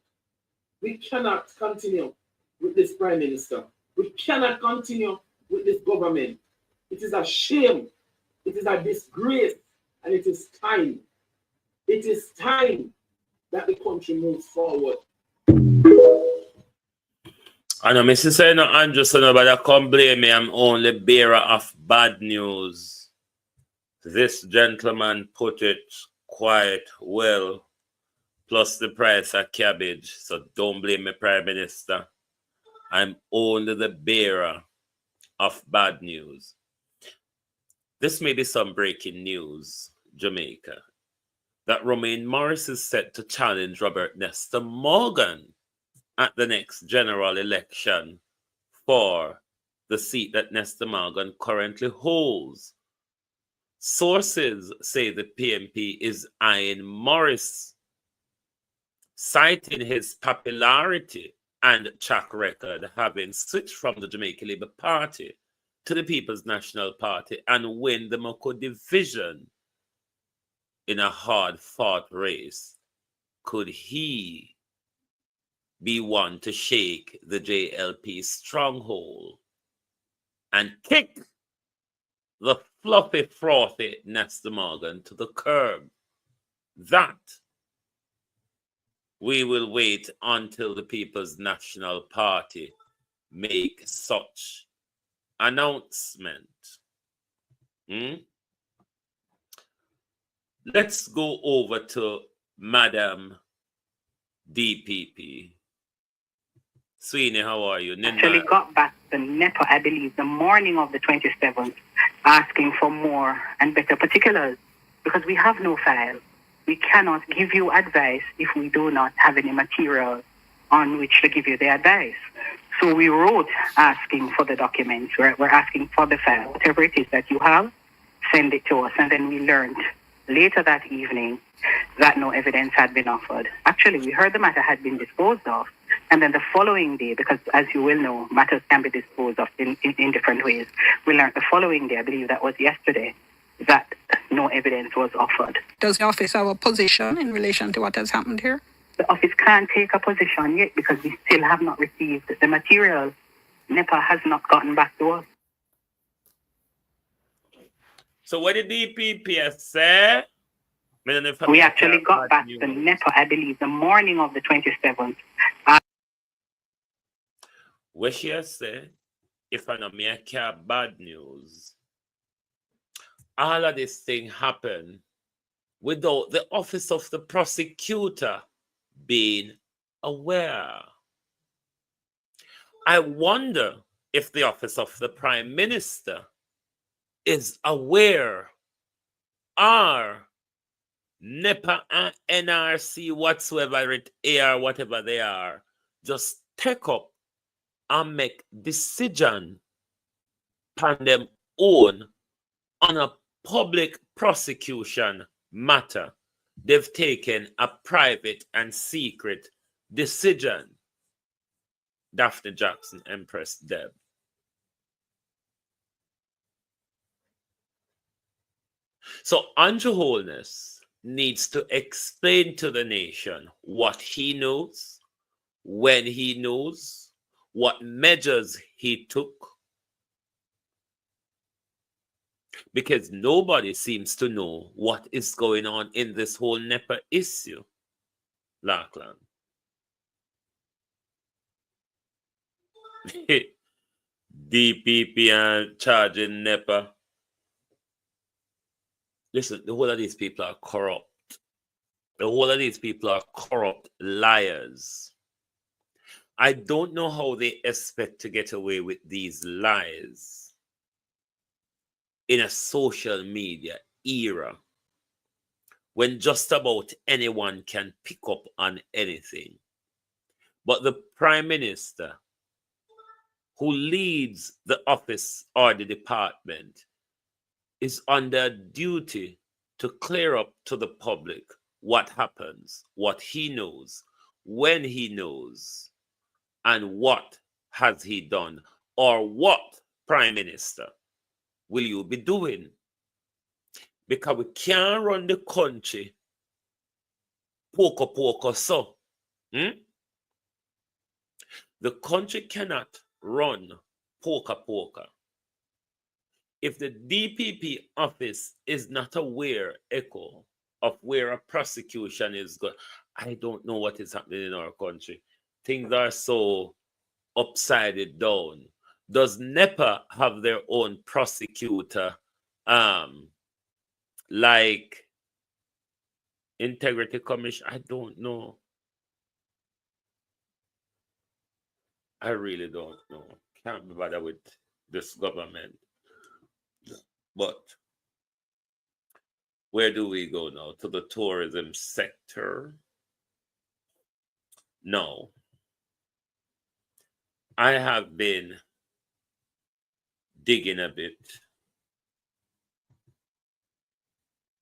S11: We cannot continue with this Prime Minister. We cannot continue with this government. It is a shame. It is a disgrace. And it is time. It is time that the country moves forward.
S4: I know, Mr. Saying Andrew, so nobody come blame me. I'm only bearer of bad news. This gentleman put it quite well, plus the price of cabbage. So don't blame me, Prime Minister. I'm only the bearer of bad news. This may be some breaking news, Jamaica, that Romaine Morris is set to challenge Robert Nesta Morgan at the next general election for the seat that Nesta Morgan currently holds. Sources say the PMP is eyeing Morris, citing his popularity and track record, having switched from the Jamaica Labour Party to the People's National Party and win the Moko division in a hard-fought race. Could he be one to shake the JLP stronghold and kick the fluffy, frothy Nesta Morgan to the curb? That we will wait until the People's National Party make such announcement. Let's go over to Madam DPP. Sweeney, how are you?
S12: Actually got back to NEPA, I believe, the morning of the 27th, asking for more and better particulars because we have no file. We cannot give you advice if we do not have any material on which to give you the advice. So we wrote asking for the documents. We're asking for the file. Whatever it is that you have, send it to us. And then we learned later that evening that no evidence had been offered. Actually, we heard the matter had been disposed of. And then the following day, because as you will know, matters can be disposed of in different ways. We learned the following day, I believe that was yesterday, that no evidence was offered.
S13: Does the office have a position in relation to what has happened here?
S12: The office can't take a position yet because we still have not received the material. NEPA has not gotten back to us.
S4: So what did DPP say?
S12: We actually got back to NEPA, I believe, the morning of the 27th.
S4: What she has said, if I know me, I care bad news. All of this thing happened without the office of the prosecutor being aware. I wonder if the office of the Prime Minister is aware, or NEPA and NRC, whatsoever it are, whatever they are, just take up and make decision upon them own on a public prosecution matter. They've taken a private and secret decision. Daphne Jackson, Empress Deb. So Andrew Holness needs to explain to the nation what he knows, when he knows, what measures he took, because nobody seems to know what is going on in this whole NEPA issue, Lachlan. DPP and charging NEPA. Listen, the whole of these people are corrupt. The whole of these people are corrupt liars. I don't know how they expect to get away with these lies in a social media era when just about anyone can pick up on anything. But the Prime Minister, who leads the office or the department, is under duty to clear up to the public what happens, what he knows, when he knows, and what has he done, or what, Prime Minister, will you be doing? Because we can't run the country poker so. The country cannot run poker. If the DPP office is not aware, Echo, of where a prosecution is going, I don't know what is happening in our country. Things are so upside down. Does NEPA have their own prosecutor, like Integrity Commission? I don't know. I really don't know. Can't be bothered with this government. But where do we go now? To the tourism sector? No. I have been digging a bit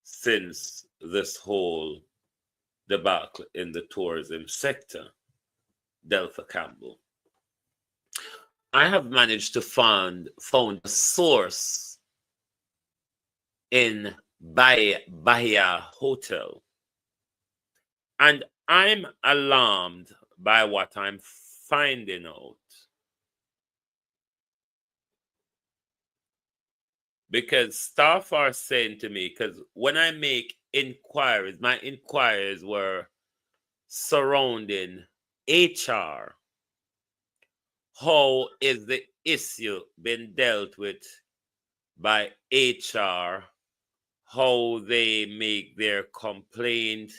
S4: since this whole debacle in the tourism sector, Delta Campbell. I have managed to found a source in Bahia Hotel, and I'm alarmed by what I'm finding out, because staff are saying to me, because when I make inquiries, my inquiries were surrounding HR. How is the issue been dealt with by HR? How they make their complaint?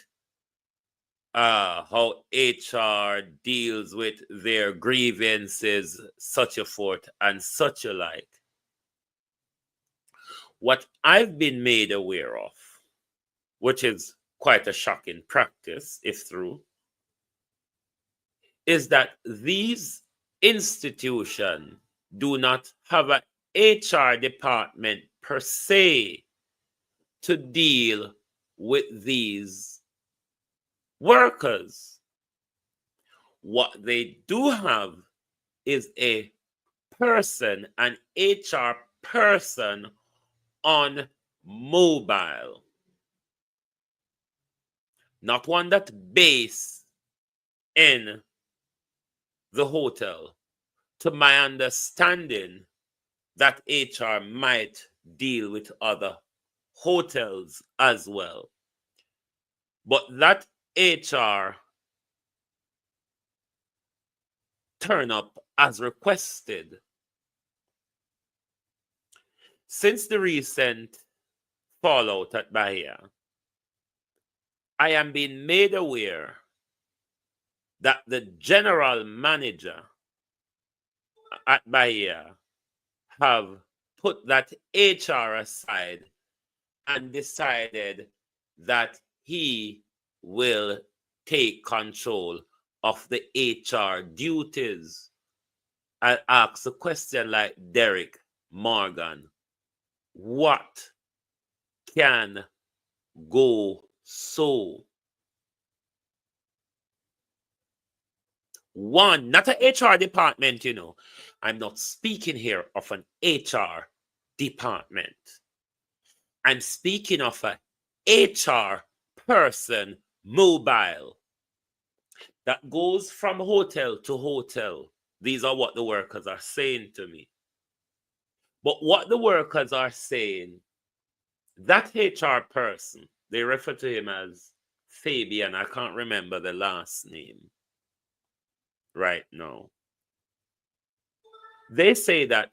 S4: How HR deals with their grievances, such a forth and such a like. What I've been made aware of, which is quite a shocking practice, if true, is that these institutions do not have an HR department per se to deal with these workers. What they do have is a person, an HR person on mobile, not one that's based in the hotel. To my understanding, that HR might deal with other hotels as well. But that HR turn up as requested. Since the recent fallout at Bahia, I am being made aware that the general manager at Bahia have put that HR aside and decided that he will take control of the HR duties. I ask a question like Derek Morgan, what can go so? One, not an HR department, you know. I'm not speaking here of an HR department. I'm speaking of a HR person mobile that goes from hotel to hotel. These are what the workers are saying to me. But what the workers are saying, that HR person, they refer to him as Fabian. I can't remember the last name right now. They say that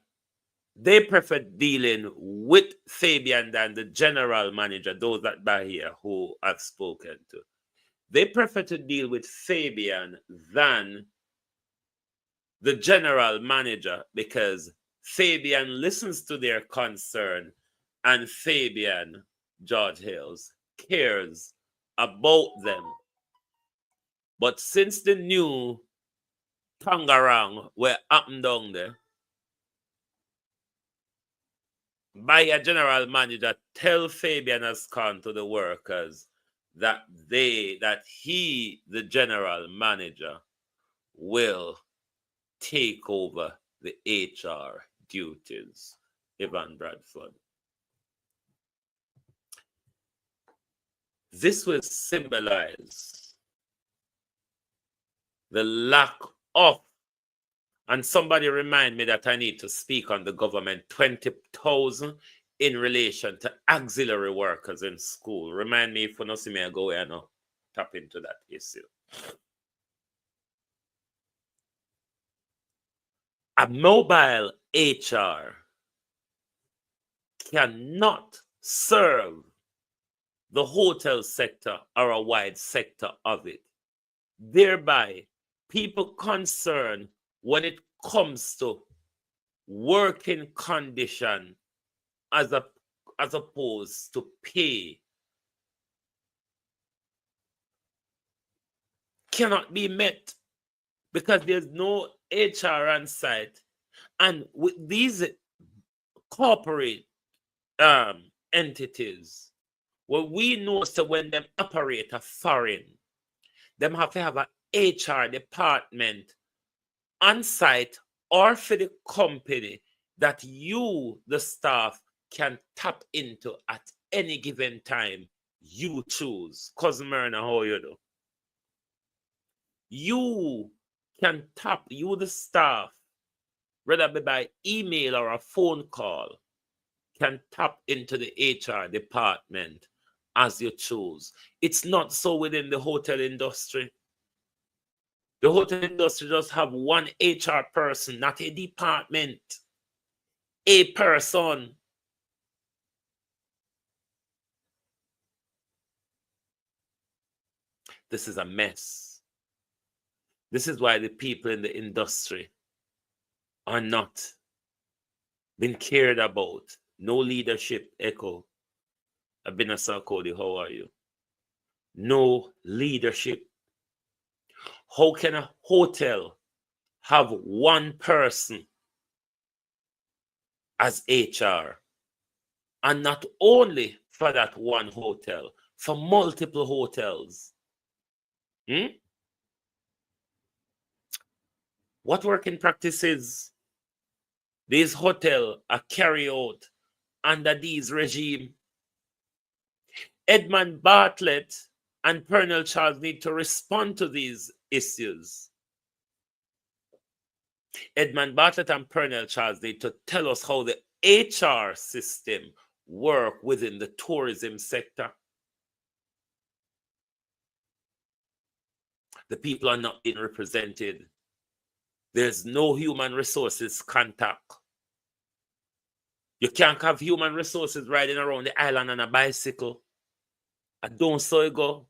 S4: they prefer dealing with Fabian than the general manager, those that buy here who I've spoken to. They prefer to deal with Fabian than the general manager because Fabian listens to their concern and Fabian, George Hills, cares about them. But since the new Tangarang were up and down there, by a general manager, tell Fabian has gone to the workers that he, the general manager, will take over the HR duties. Evan Bradford. This will symbolize the lack of, and somebody remind me that I need to speak on the government 20,000 in relation to auxiliary workers in school. Remind me if you don't see me, I go and tap into that issue. A mobile HR cannot serve the hotel sector or a wide sector of it. Thereby, people concerned when it comes to working condition as opposed to pay cannot be met because there's no HR on site. And with these corporate entities, well, we know so when them operate a foreign, them have to have an HR department on site or for the company that you, the staff, can tap into at any given time you choose. Cousin Myrna, how you do? You can tap, you the staff, whether it be by email or a phone call, can tap into the HR department as you choose. It's not so within the hotel industry. The hotel industry just have one HR person, not a department. A person. This is a mess. This is why the people in the industry are not being cared about. No leadership, Echo. Abinasa Cody, how are you? No leadership. How can a hotel have one person as HR? And not only for that one hotel, for multiple hotels. What working practices these hotels are carried out under these regime? Edmund Bartlett and Pernell Charles need to respond to these issues. Edmund Bartlett and Pernell Charles need to tell us how the HR system work within the tourism sector. The people are not being represented. There's no human resources contact. You can't have human resources riding around the island on a bicycle. I don't so you go.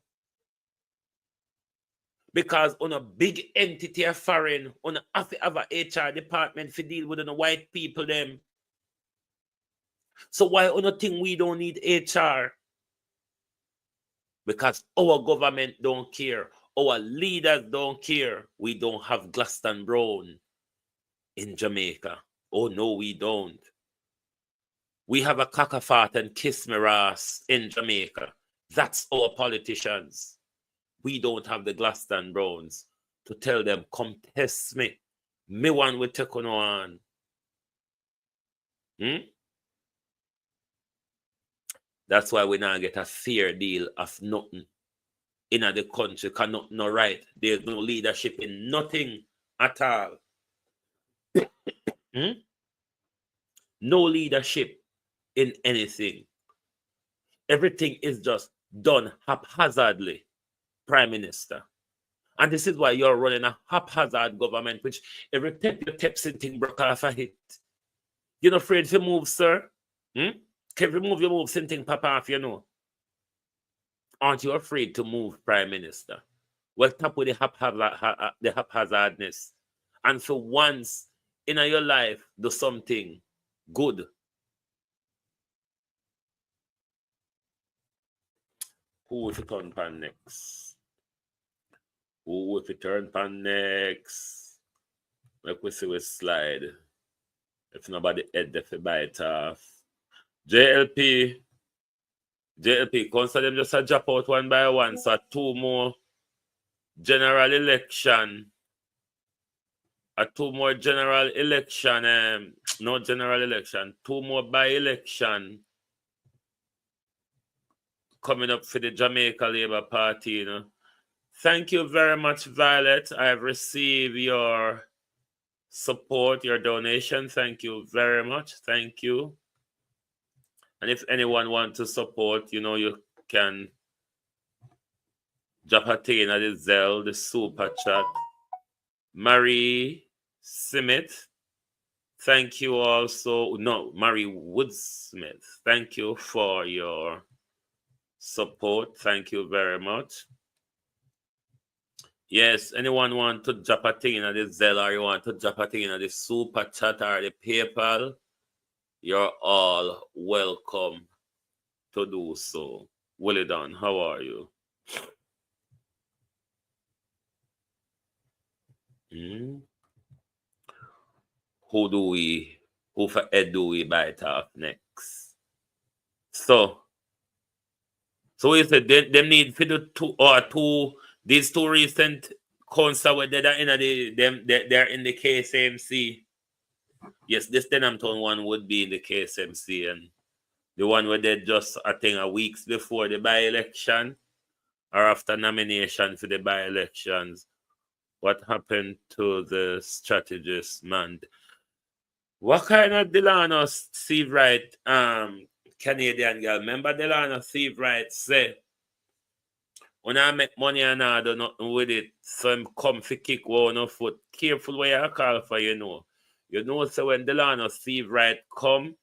S4: Because on a big entity of foreign, on have to have a HR department to deal with the white people them. So why on a thing we don't need HR? Because our government don't care. Our leaders don't care. We don't have Glaston Brown in Jamaica. Oh no, we don't. We have a Kakafat and Kiss Me Ras in Jamaica. That's our politicians. We don't have the Glaston Browns to tell them, come test me. Me one will take on. That's why we now get a fair deal of nothing in the country, because nothing no right. There's no leadership in nothing at all. No leadership in anything. Everything is just done haphazardly, Prime Minister. And this is why you're running a haphazard government, which every step you take something broke off a hit. You're not afraid to move, sir? Every move you move, something pop off, you know. Aren't you afraid to move, Prime Minister? Well, stop with the haphazardness. And for once in your life, do something good. Who will turn pan next? Who will turn pan next? Like we see we slide. If nobody head there for bite off. JLP, consider them just a drop out one by one. So 2 more general election. A 2 more general election. No general election. 2 more by-election coming up for the Jamaica Labour Party, you know. Thank you very much, Violet. I have received your support, your donation. Thank you very much. Thank you. And if anyone wants to support, you know, you can drop a thing at the Zelle, the super chat. Marie Smith, thank you also. No, Marie Woodsmith, thank you for your support. Thank you very much. Yes, anyone want to drop a thing in the Zelle, or you want to drop a thing in the super chat or the PayPal, you're all welcome to do so. Willie Don, how are you? Who for Ed do we bite off next? So we said them need for the these 2 recent council where they're in they're in the KSMC. Yes, this Denhampton one would be in the KSMC, and the one where they just, I think, a weeks before the by-election or after nomination for the by-elections. What happened to the strategist, man? What kind of Delano Steve Wright, Canadian girl? Remember Delano Steve Wright say, when I make money and I do nothing with it, so I'm come for kick one of foot. Careful where you call for, you know. You know, so when Delano Steve Wright come,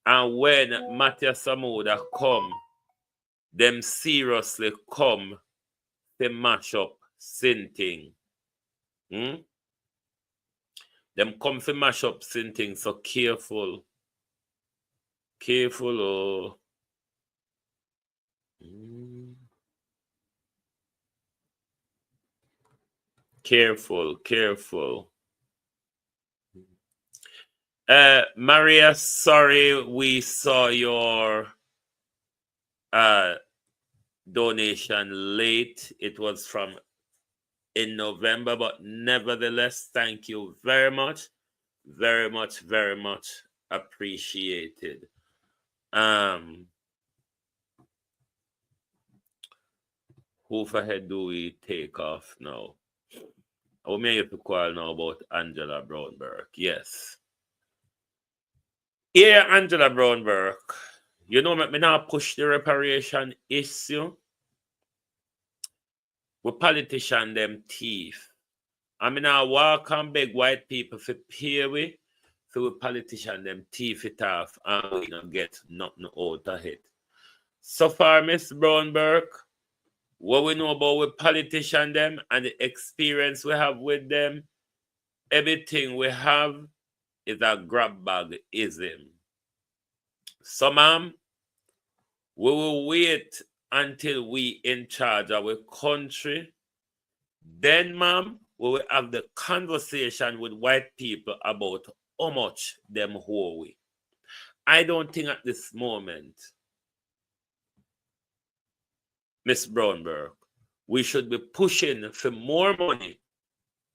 S4: and when Matthias Samuda come, them seriously come to mash up Sinting. Them come to mash up Sinting, so careful. Careful, oh. Careful. Maria, sorry we saw your donation late. It was from in November, but nevertheless, thank you very much. Very much appreciated. Who for head do we take off now? I may have to call now about Angela Brownberg. Yes. Yeah, Angela Brownberg. You know, me now push the reparation issue. We politician them thief. I mean, now walk and beg white people for pay we, so we politician them thief it off and we don't get nothing out of it. So far, Miss Brownberg, what we know about we politician them and the experience we have with them, everything we have is a grab bag-ism. So, ma'am, we will wait until we in charge of our country. Then, ma'am, we will have the conversation with white people about how much them owe we. I don't think at this moment, Miss Brownberg, we should be pushing for more money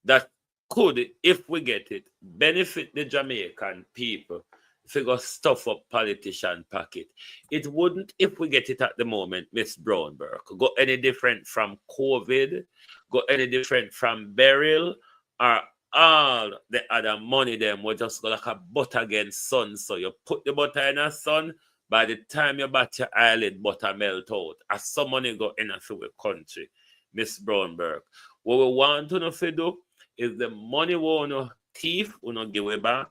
S4: that could, if we get it, benefit the Jamaican people. figure stuff up politician pocket. It wouldn't, if we get it at the moment, Miss Brownberg, go any different from COVID, go any different from burial, or all the other money them will just go like a butter against sun. So you put the butter in a sun, by the time you bat your eyelid, butter melt out. As some money go in a few country, Miss Brownberg. What we want to know if do is the money we want to thief, we not give it back,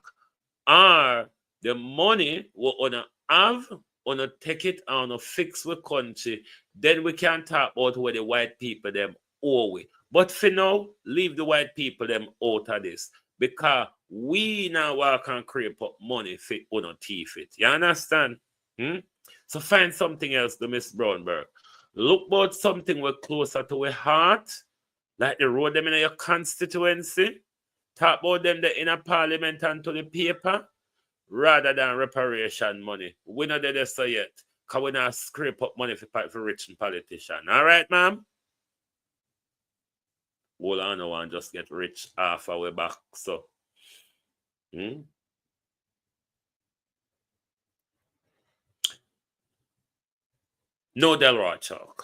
S4: or the money we want to have, we not take it and fix with country. Then we can talk about where the white people them owe we. But for now, leave the white people them out of this. Because we now work and create up money for we not thief it. You understand? So find something else to Miss Brownberg. Look about something we're closer to our heart, like the road them in your constituency. Talk about them in a parliament and to the paper, rather than reparation money. We not there so yet, because we not scrape up money for rich and politician. All right, ma'am? Hold on, I want just get rich half our way back. So, no Delroy Chuck.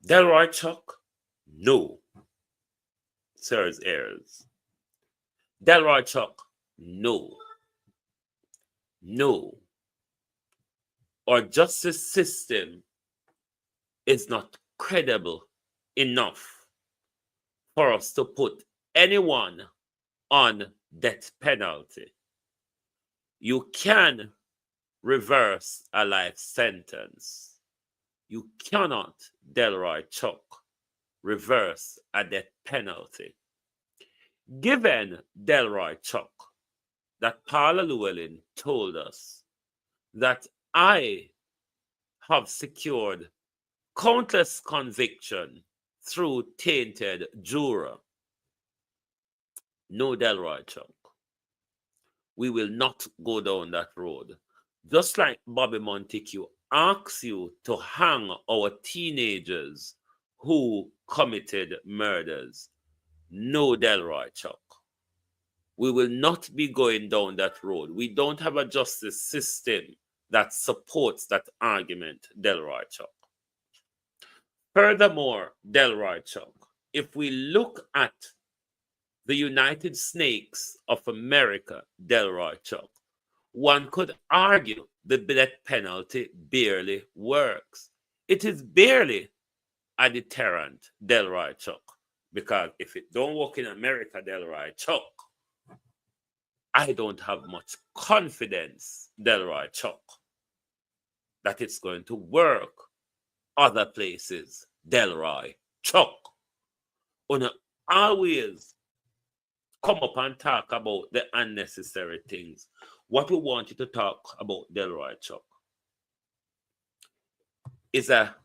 S4: Delroy Chuck? No. Sirs, heirs. Delroy Chuck? No. No. Our justice system is not credible enough for us to put anyone on death penalty. You can reverse a life sentence. You cannot, Delroy Chuck, reverse a death penalty. Given Delroy Chuck that Paula Llewellyn told us that I have secured countless conviction through tainted juror. No, Delroy Chuck. We will not go down that road. Just like Bobby Montague asks you to hang our teenagers who committed murders. No, Delroy Chuck. We will not be going down that road. We don't have a justice system that supports that argument, Delroy Chuck. Furthermore, Delroy Chuck, if we look at the United Snakes of America, Delroy Chuck, one could argue the death penalty barely works. It is barely a deterrent, Delroy Chuck, because if it don't work in America, Delroy Chuck, I don't have much confidence, Delroy Chuck, that it's going to work other places, Delroy Chuck. Una always come up and talk about the unnecessary things. What we want you to talk about, Delroy Chuck, is a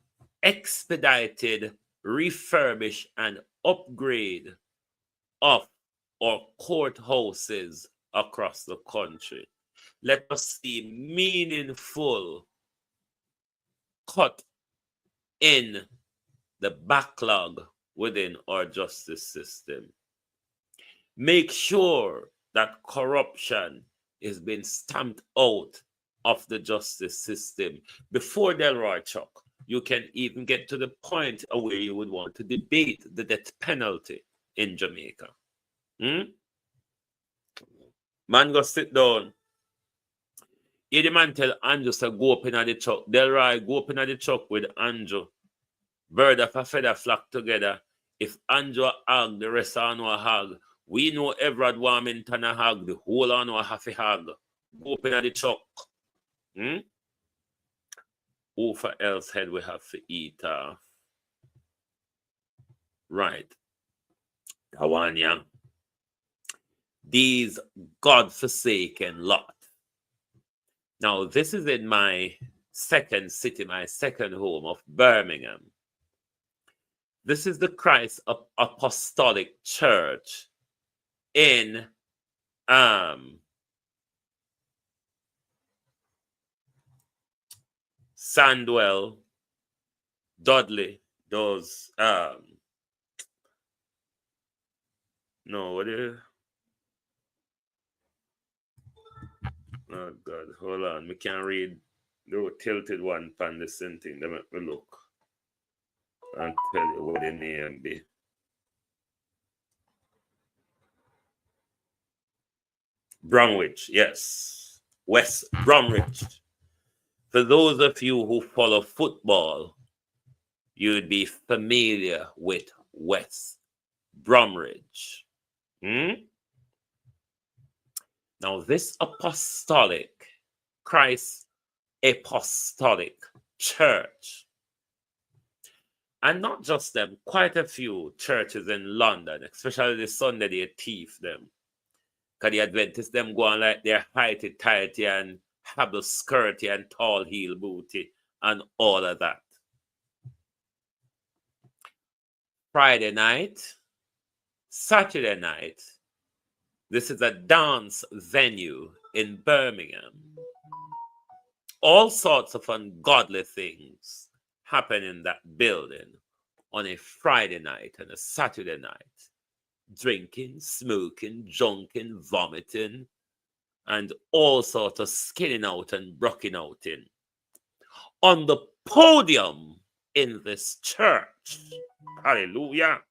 S4: expedited refurbish and upgrade of our courthouses across the country. Let us see meaningful cut in the backlog within our justice system. Make sure that corruption is being stamped out of the justice system. Before, Delroy Chuck, you can even get to the point where you would want to debate the death penalty in Jamaica. Man, go sit down. Hear the man tell Andrew to go up in the truck. Delroy, go up in the truck with Andrew. Bird of a feather flock together. If Andrew hug, the rest of no hug. We know Everard Warmington a hug. The whole of no have a hug. Go up in the truck. Who for else head we have to eat? Right. That one, yeah. These God-forsaken lot. Now, this is in my second city, my second home of Birmingham. This is the Christ Apostolic Church in Sandwell, Dudley, those Oh God, hold on. We can't read the tilted one pan the same thing. Let me look and tell you what the name be. Bromwich, yes. West Bromwich. For those of you who follow football, you'd be familiar with West Bromwich. Now, this apostolic, Christ apostolic church, and not just them, quite a few churches in London, especially the Sunday they thief them. Because the Adventists, them go on like they're heighty, tighty, and habble skirty and tall heel booty and all of that. Friday night, Saturday night, this is a dance venue in Birmingham. All sorts of ungodly things happen in that building on a Friday night and a Saturday night. Drinking, smoking, junking, vomiting, and all sorts of skinning out and brocking out in. On the podium in this church, hallelujah,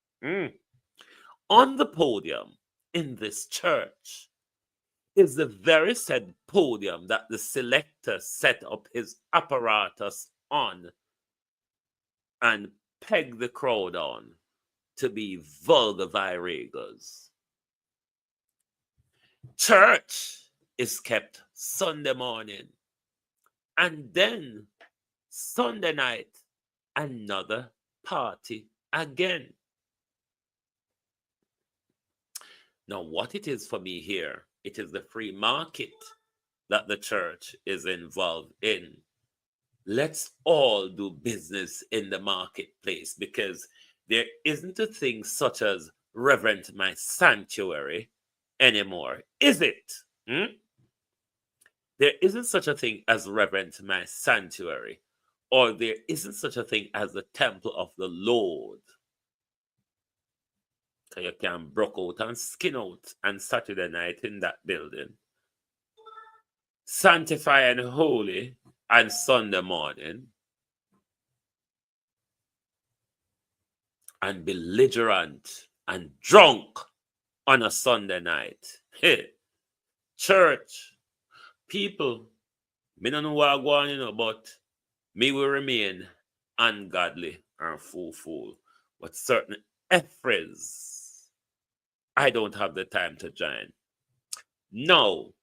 S4: on the podium in this church is the very said podium that the selector set up his apparatus on and pegged the crowd on to be vulgar viragos. Church is kept Sunday morning, and then Sunday night, another party again. Now, what it is for me here, it is the free market that the church is involved in. Let's all do business in the marketplace, because there isn't a thing such as reverend my sanctuary anymore, is it? There isn't such a thing as reverend my sanctuary, or there isn't such a thing as the temple of the Lord. So you can broke out and skin out on Saturday night in that building. Sanctify and holy on Sunday morning. And belligerent and drunk on a Sunday night. Hey, church, people, me don't know what I'm going, but me will remain ungodly and fool. But certain effers, I don't have the time to join. Now,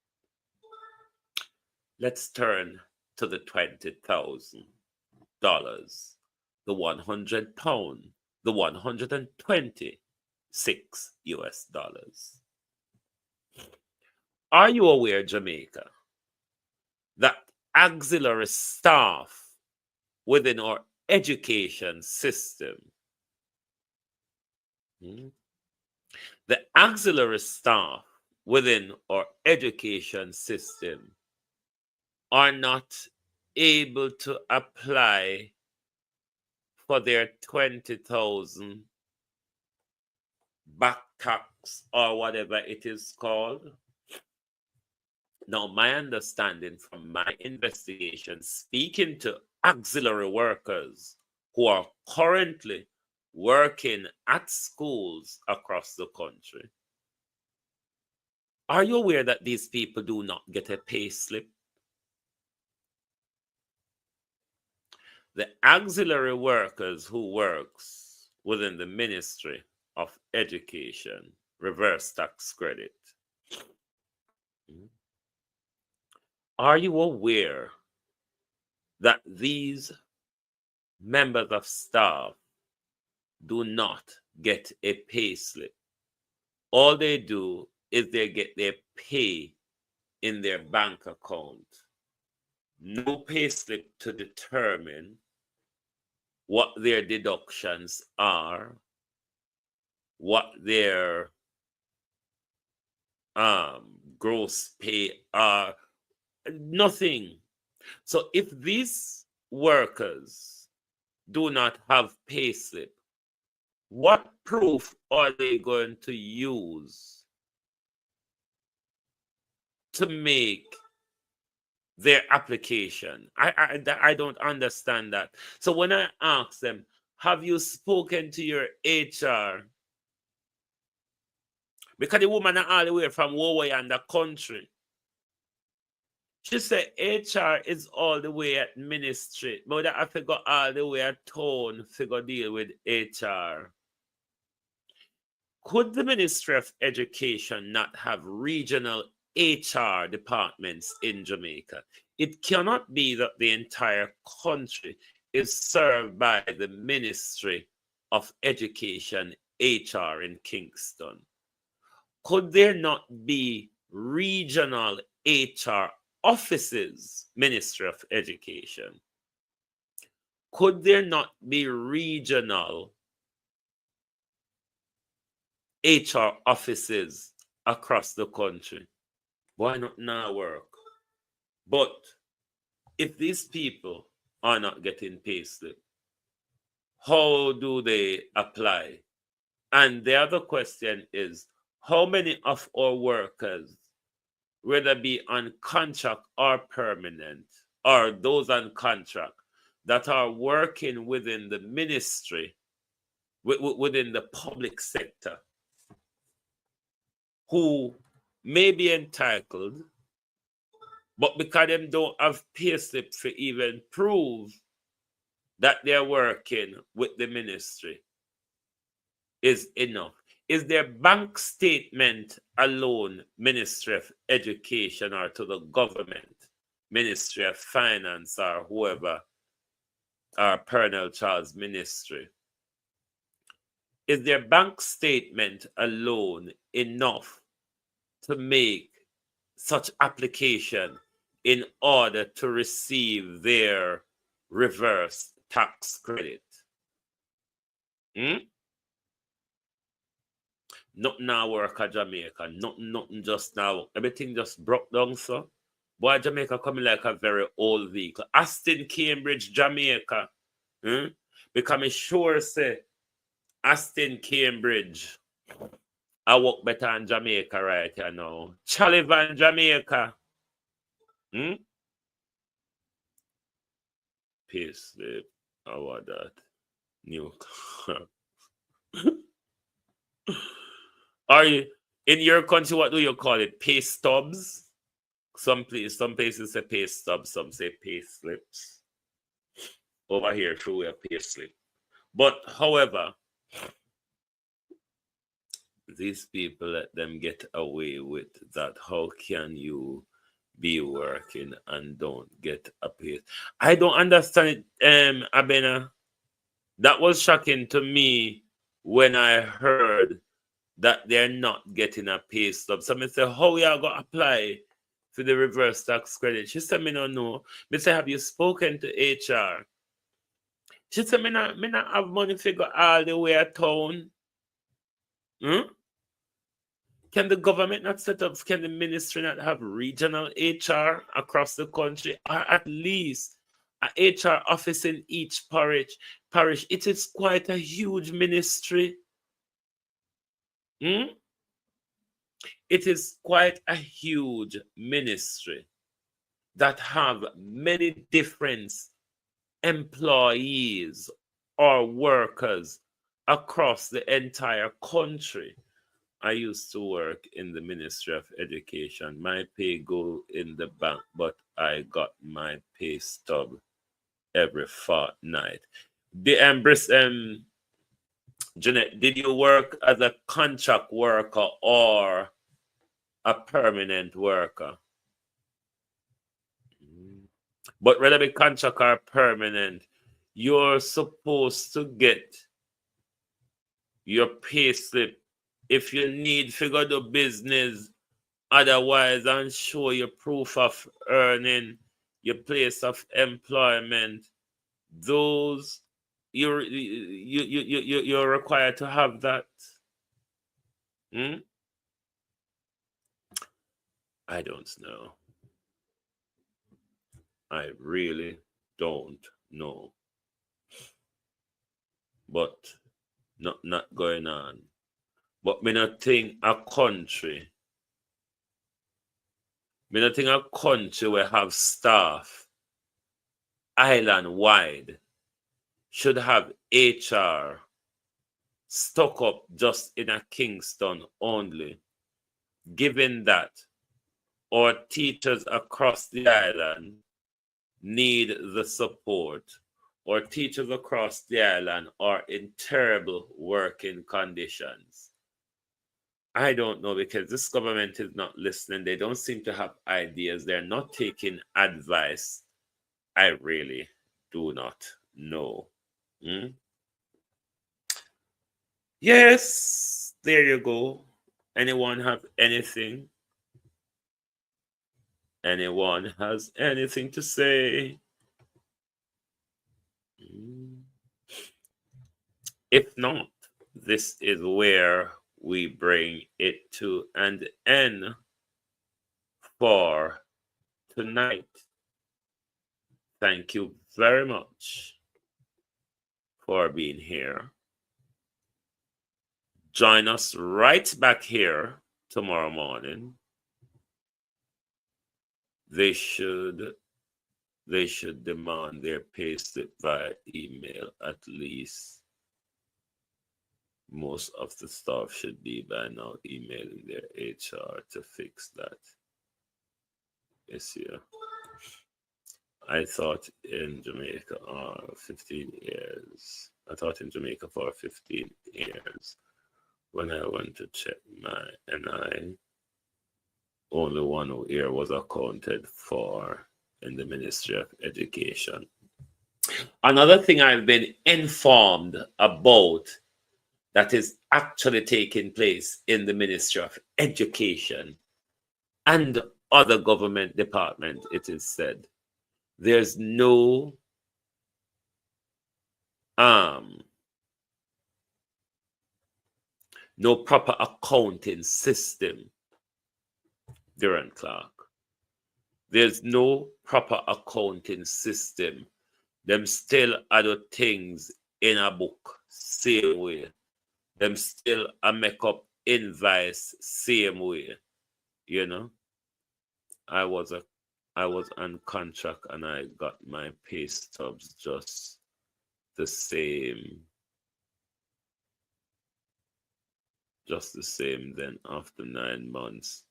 S4: let's turn to the $20,000, the £100, the 126 US dollars. Are you aware, Jamaica, that auxiliary staff within our education system, the auxiliary staff within our education system are not able to apply for their 20,000 back tax or whatever it is called? Now, my understanding from my investigation, speaking to auxiliary workers who are currently working at schools across the country, are you aware that these people do not get a pay slip? The auxiliary workers who works within the Ministry of Education, reverse tax credit. Are you aware that these members of staff do not get a pay slip? All they do is they get their pay in their bank account. No pay slip to determine what their deductions are, what their gross pay are, nothing. So if these workers do not have pay slip, what proof are they going to use to make their application. I don't understand that. So when I ask them, have you spoken to your HR? Because the woman are all the way from Hawaii and the country. She said HR is all the way at ministry, but I have to go all the way at town to go deal with HR. Could the Ministry of Education not have regional HR departments in Jamaica? It cannot be that the entire country is served by the Ministry of Education HR in Kingston. Could there not be regional HR offices, Ministry of Education? Could there not be regional HR offices across the country? Why not now work? But if these people are not getting pay slip, how do they apply? And the other question is, how many of our workers, whether be on contract or permanent, or those on contract, that are working within the ministry, within the public sector, who may be entitled, but because them don't have pay slip to even prove that they're working with the ministry is enough. Is their bank statement alone Ministry of Education or to the government, Ministry of Finance or whoever, or Colonel Charles Ministry? Is their bank statement alone enough to make such application in order to receive their reverse tax credit? Nothing now work at Jamaica. Nothing just now. Everything just broke down, so. Boy, Jamaica coming like a very old vehicle. Aston, Cambridge, Jamaica. Because I sure say Aston, Cambridge, I work better in Jamaica right here now. Sullivan, Jamaica. Peace, babe. How about that? New. Are you in your country? What do you call it? Pay stubs? Some places say pay stubs, some say pay slips. Over here, through a pay slip. But however, these people let them get away with that. How can you be working and don't get a pay? I don't understand it, Abena. That was shocking to me when I heard that they're not getting a pay stub. So I said, how y'all going to apply for the reverse tax credit? She said, me no know. I said, have you spoken to HR? She said, me not have money to go all the way at town. Can the government not set up, can the ministry not have regional HR across the country? Or at least an HR office in each parish? It is quite a huge ministry. It is quite a huge ministry that have many different employees or workers across the entire country. I used to work in the Ministry of Education. My pay go in the bank, but I got my pay stub every fortnight. Jeanette, did you work as a contract worker or a permanent worker? But whether be contract or permanent, you're supposed to get your pay slip if you need figure the business, otherwise and show your proof of earning, your place of employment. Those you're required to have that. I don't know. I really don't know. But not going on. But me not think a country Me not think a country where have staff island wide should have HR stuck up just in a Kingston only, given that our teachers across the island need the support. Our teachers across the island are in terrible working conditions. I don't know, because this government is not listening. They don't seem to have ideas. They're not taking advice. I really do not know. Yes, there you go. Anyone have anything? Anyone has anything to say? If not, this is where we bring it to an end for tonight. Thank you very much for being here. Join us right back here tomorrow morning. They should demand their pay slip via email at least. Most of the staff should be by now emailing their HR to fix that. Yes, yeah. I thought in Jamaica 15 years. I thought in Jamaica for 15 years. When I went to check my NI, only 1 year was accounted for in the Ministry of Education. Another thing I've been informed about that is actually taking place in the Ministry of Education and other government departments, it is said, there's no proper accounting system, Durant Clark. There's no proper accounting system. Them still other things in a book, same way. Them still a make up invoice, same way. You know, I was on contract and I got my pay stubs just the same. Just the same. Then after 9 months,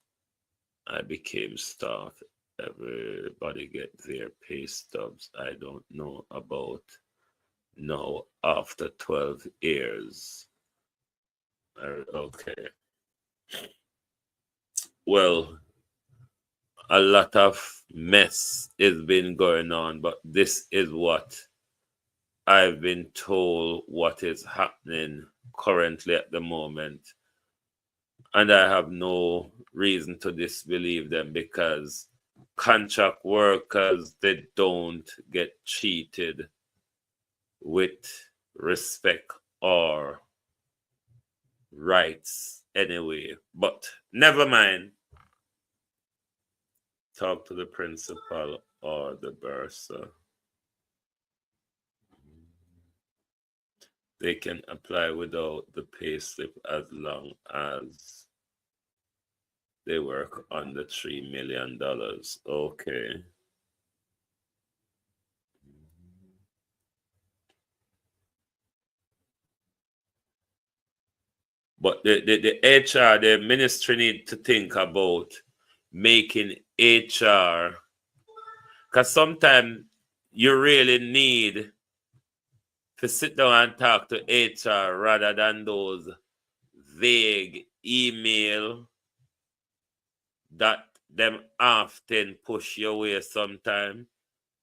S4: I became staff. Everybody get their pay stubs. I don't know about now after 12 years. Okay. Well, a lot of mess has been going on, but this is what I've been told what is happening currently at the moment. And I have no reason to disbelieve them, because contract workers, they don't get treated with respect or rights anyway. But never mind. Talk to the principal or the bursar. They can apply without the pay slip as long as they work under $3 million. Okay. But the HR, the ministry need to think about making HR, because sometimes you really need to sit down and talk to HR rather than those vague email that them often push your way sometimes.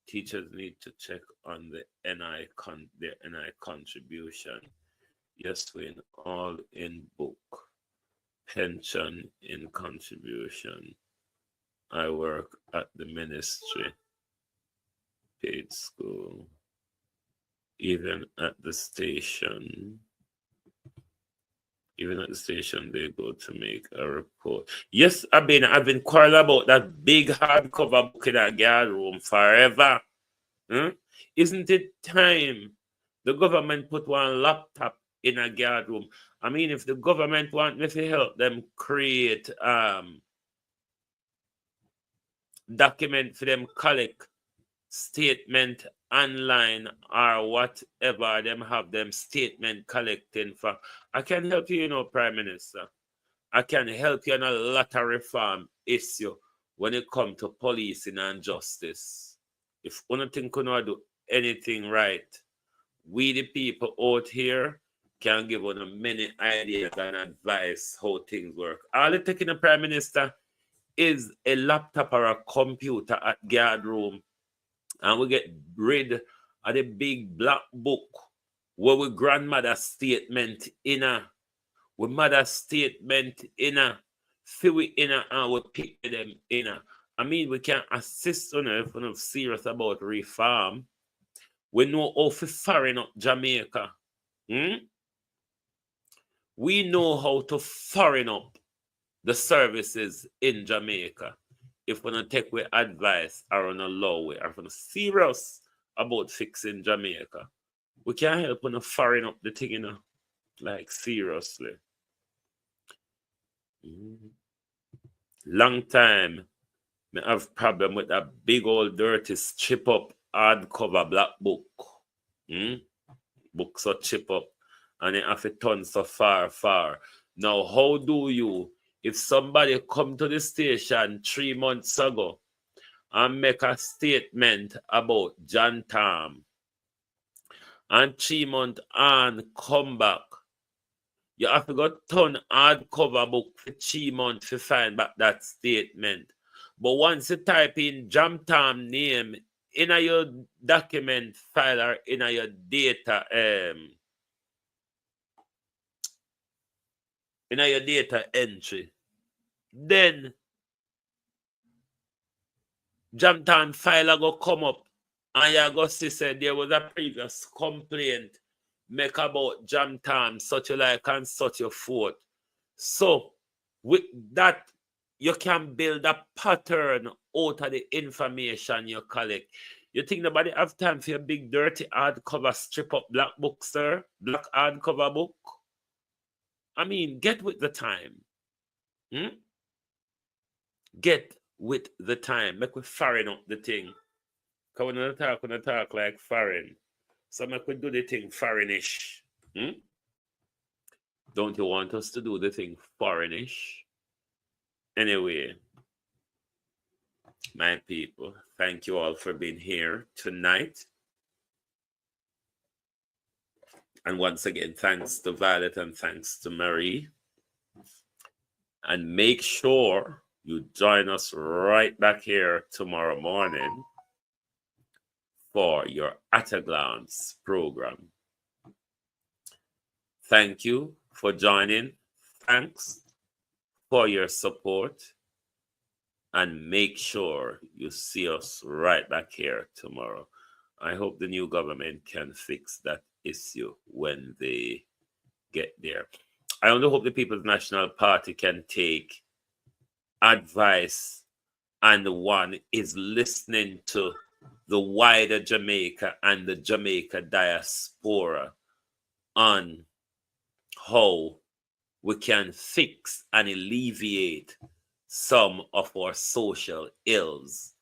S4: Teachers need to check on the NI contribution. Yes, we all in book. Pension in contribution. I work at the ministry. Paid school. Even at the station. They go to make a report. Yes, I've been quarreling about that big hardcover book in that guard room forever. Isn't it time the government put one laptop in a guard room? I mean, if the government want me to help them create document for them collect statement online or whatever them have them statement collecting for. I can help you, Prime Minister. I can help you on a lot of reform issue when it comes to policing and justice. If one thing could not do anything right, we the people out here can give one many ideas and advice how things work. All it taking the Prime Minister is a laptop or a computer at guard room, and we get rid of the big black book where we grandmother statement in a, we mother statement in a, fill it in a, and we pick them in a. I mean, we can assist on if we're serious about reform. We know how to foreign up Jamaica. We know how to foreign up the services in Jamaica. If we don't take away advice or on a law way, or if we're serious about fixing Jamaica, we can't help on foreign up the thing, like seriously. Long time, I have problem with that big old dirty chip up hardcover black book. Books are chip up and it have to turn so far. Now, how do you, if somebody come to the station 3 months ago and make a statement about John Tam, and 3 months on come back, you have to go turn hardcover book for 3 months to find back that statement. But once you type in John Tam name in your document file or in your data, in your data entry, then Jam Time file go come up and you go see say there was a previous complaint make about Jam Time, such a like and such a forth. So with that, you can build a pattern out of the information you collect. You think nobody have time for your big dirty hardcover strip up black book, sir? Black hardcover book? I mean, get with the time. Get with the time. Make we foreign up the thing. Because when I talk like foreign. So make we do the thing foreignish. Don't you want us to do the thing foreignish? Anyway, my people, thank you all for being here tonight. And once again, thanks to Violet and thanks to Marie. And make sure you join us right back here tomorrow morning for your At a Glance program. Thank you for joining. Thanks for your support. And make sure you see us right back here tomorrow. I hope the new government can fix that issue when they get there. I only hope the People's National Party can take advice and one is listening to the wider Jamaica and the Jamaica diaspora on how we can fix and alleviate some of our social ills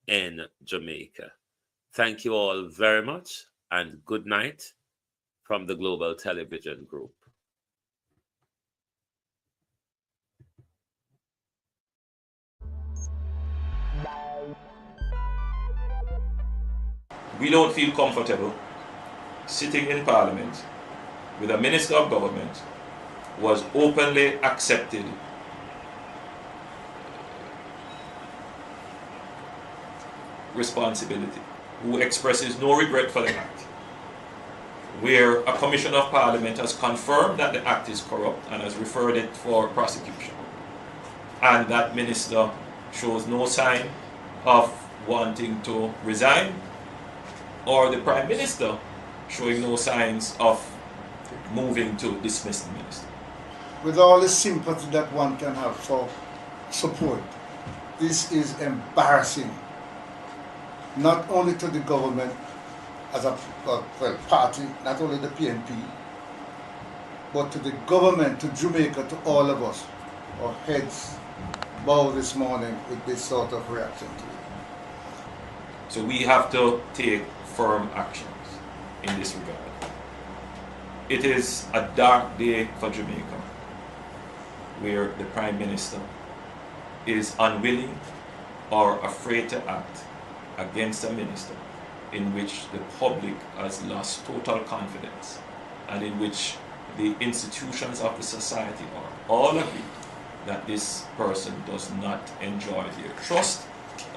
S4: in Jamaica. Thank you all very much and good night from the Global Television Group.
S14: We don't feel comfortable sitting in Parliament with a Minister of Government who has openly accepted responsibility, who expresses no regret for the act, where a Commission of Parliament has confirmed that the act is corrupt and has referred it for prosecution, and that minister shows no sign of wanting to resign, or the Prime Minister showing no signs of moving to dismiss the minister.
S15: With all the sympathy that one can have for support, this is embarrassing, not only to the government as a party, not only the PNP, but to the government, to Jamaica, to all of us. Our heads bow this morning with this sort of reaction to it.
S14: So we have to take firm actions in this regard. It is a dark day for Jamaica, where the Prime Minister is unwilling or afraid to act against a minister in which the public has lost total confidence and in which the institutions of the society are all agree that this person does not enjoy their trust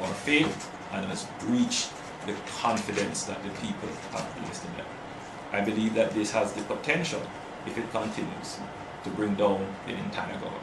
S14: or faith and has breached the confidence that the people have placed in them. I believe that this has the potential, if it continues, to bring down the entire government.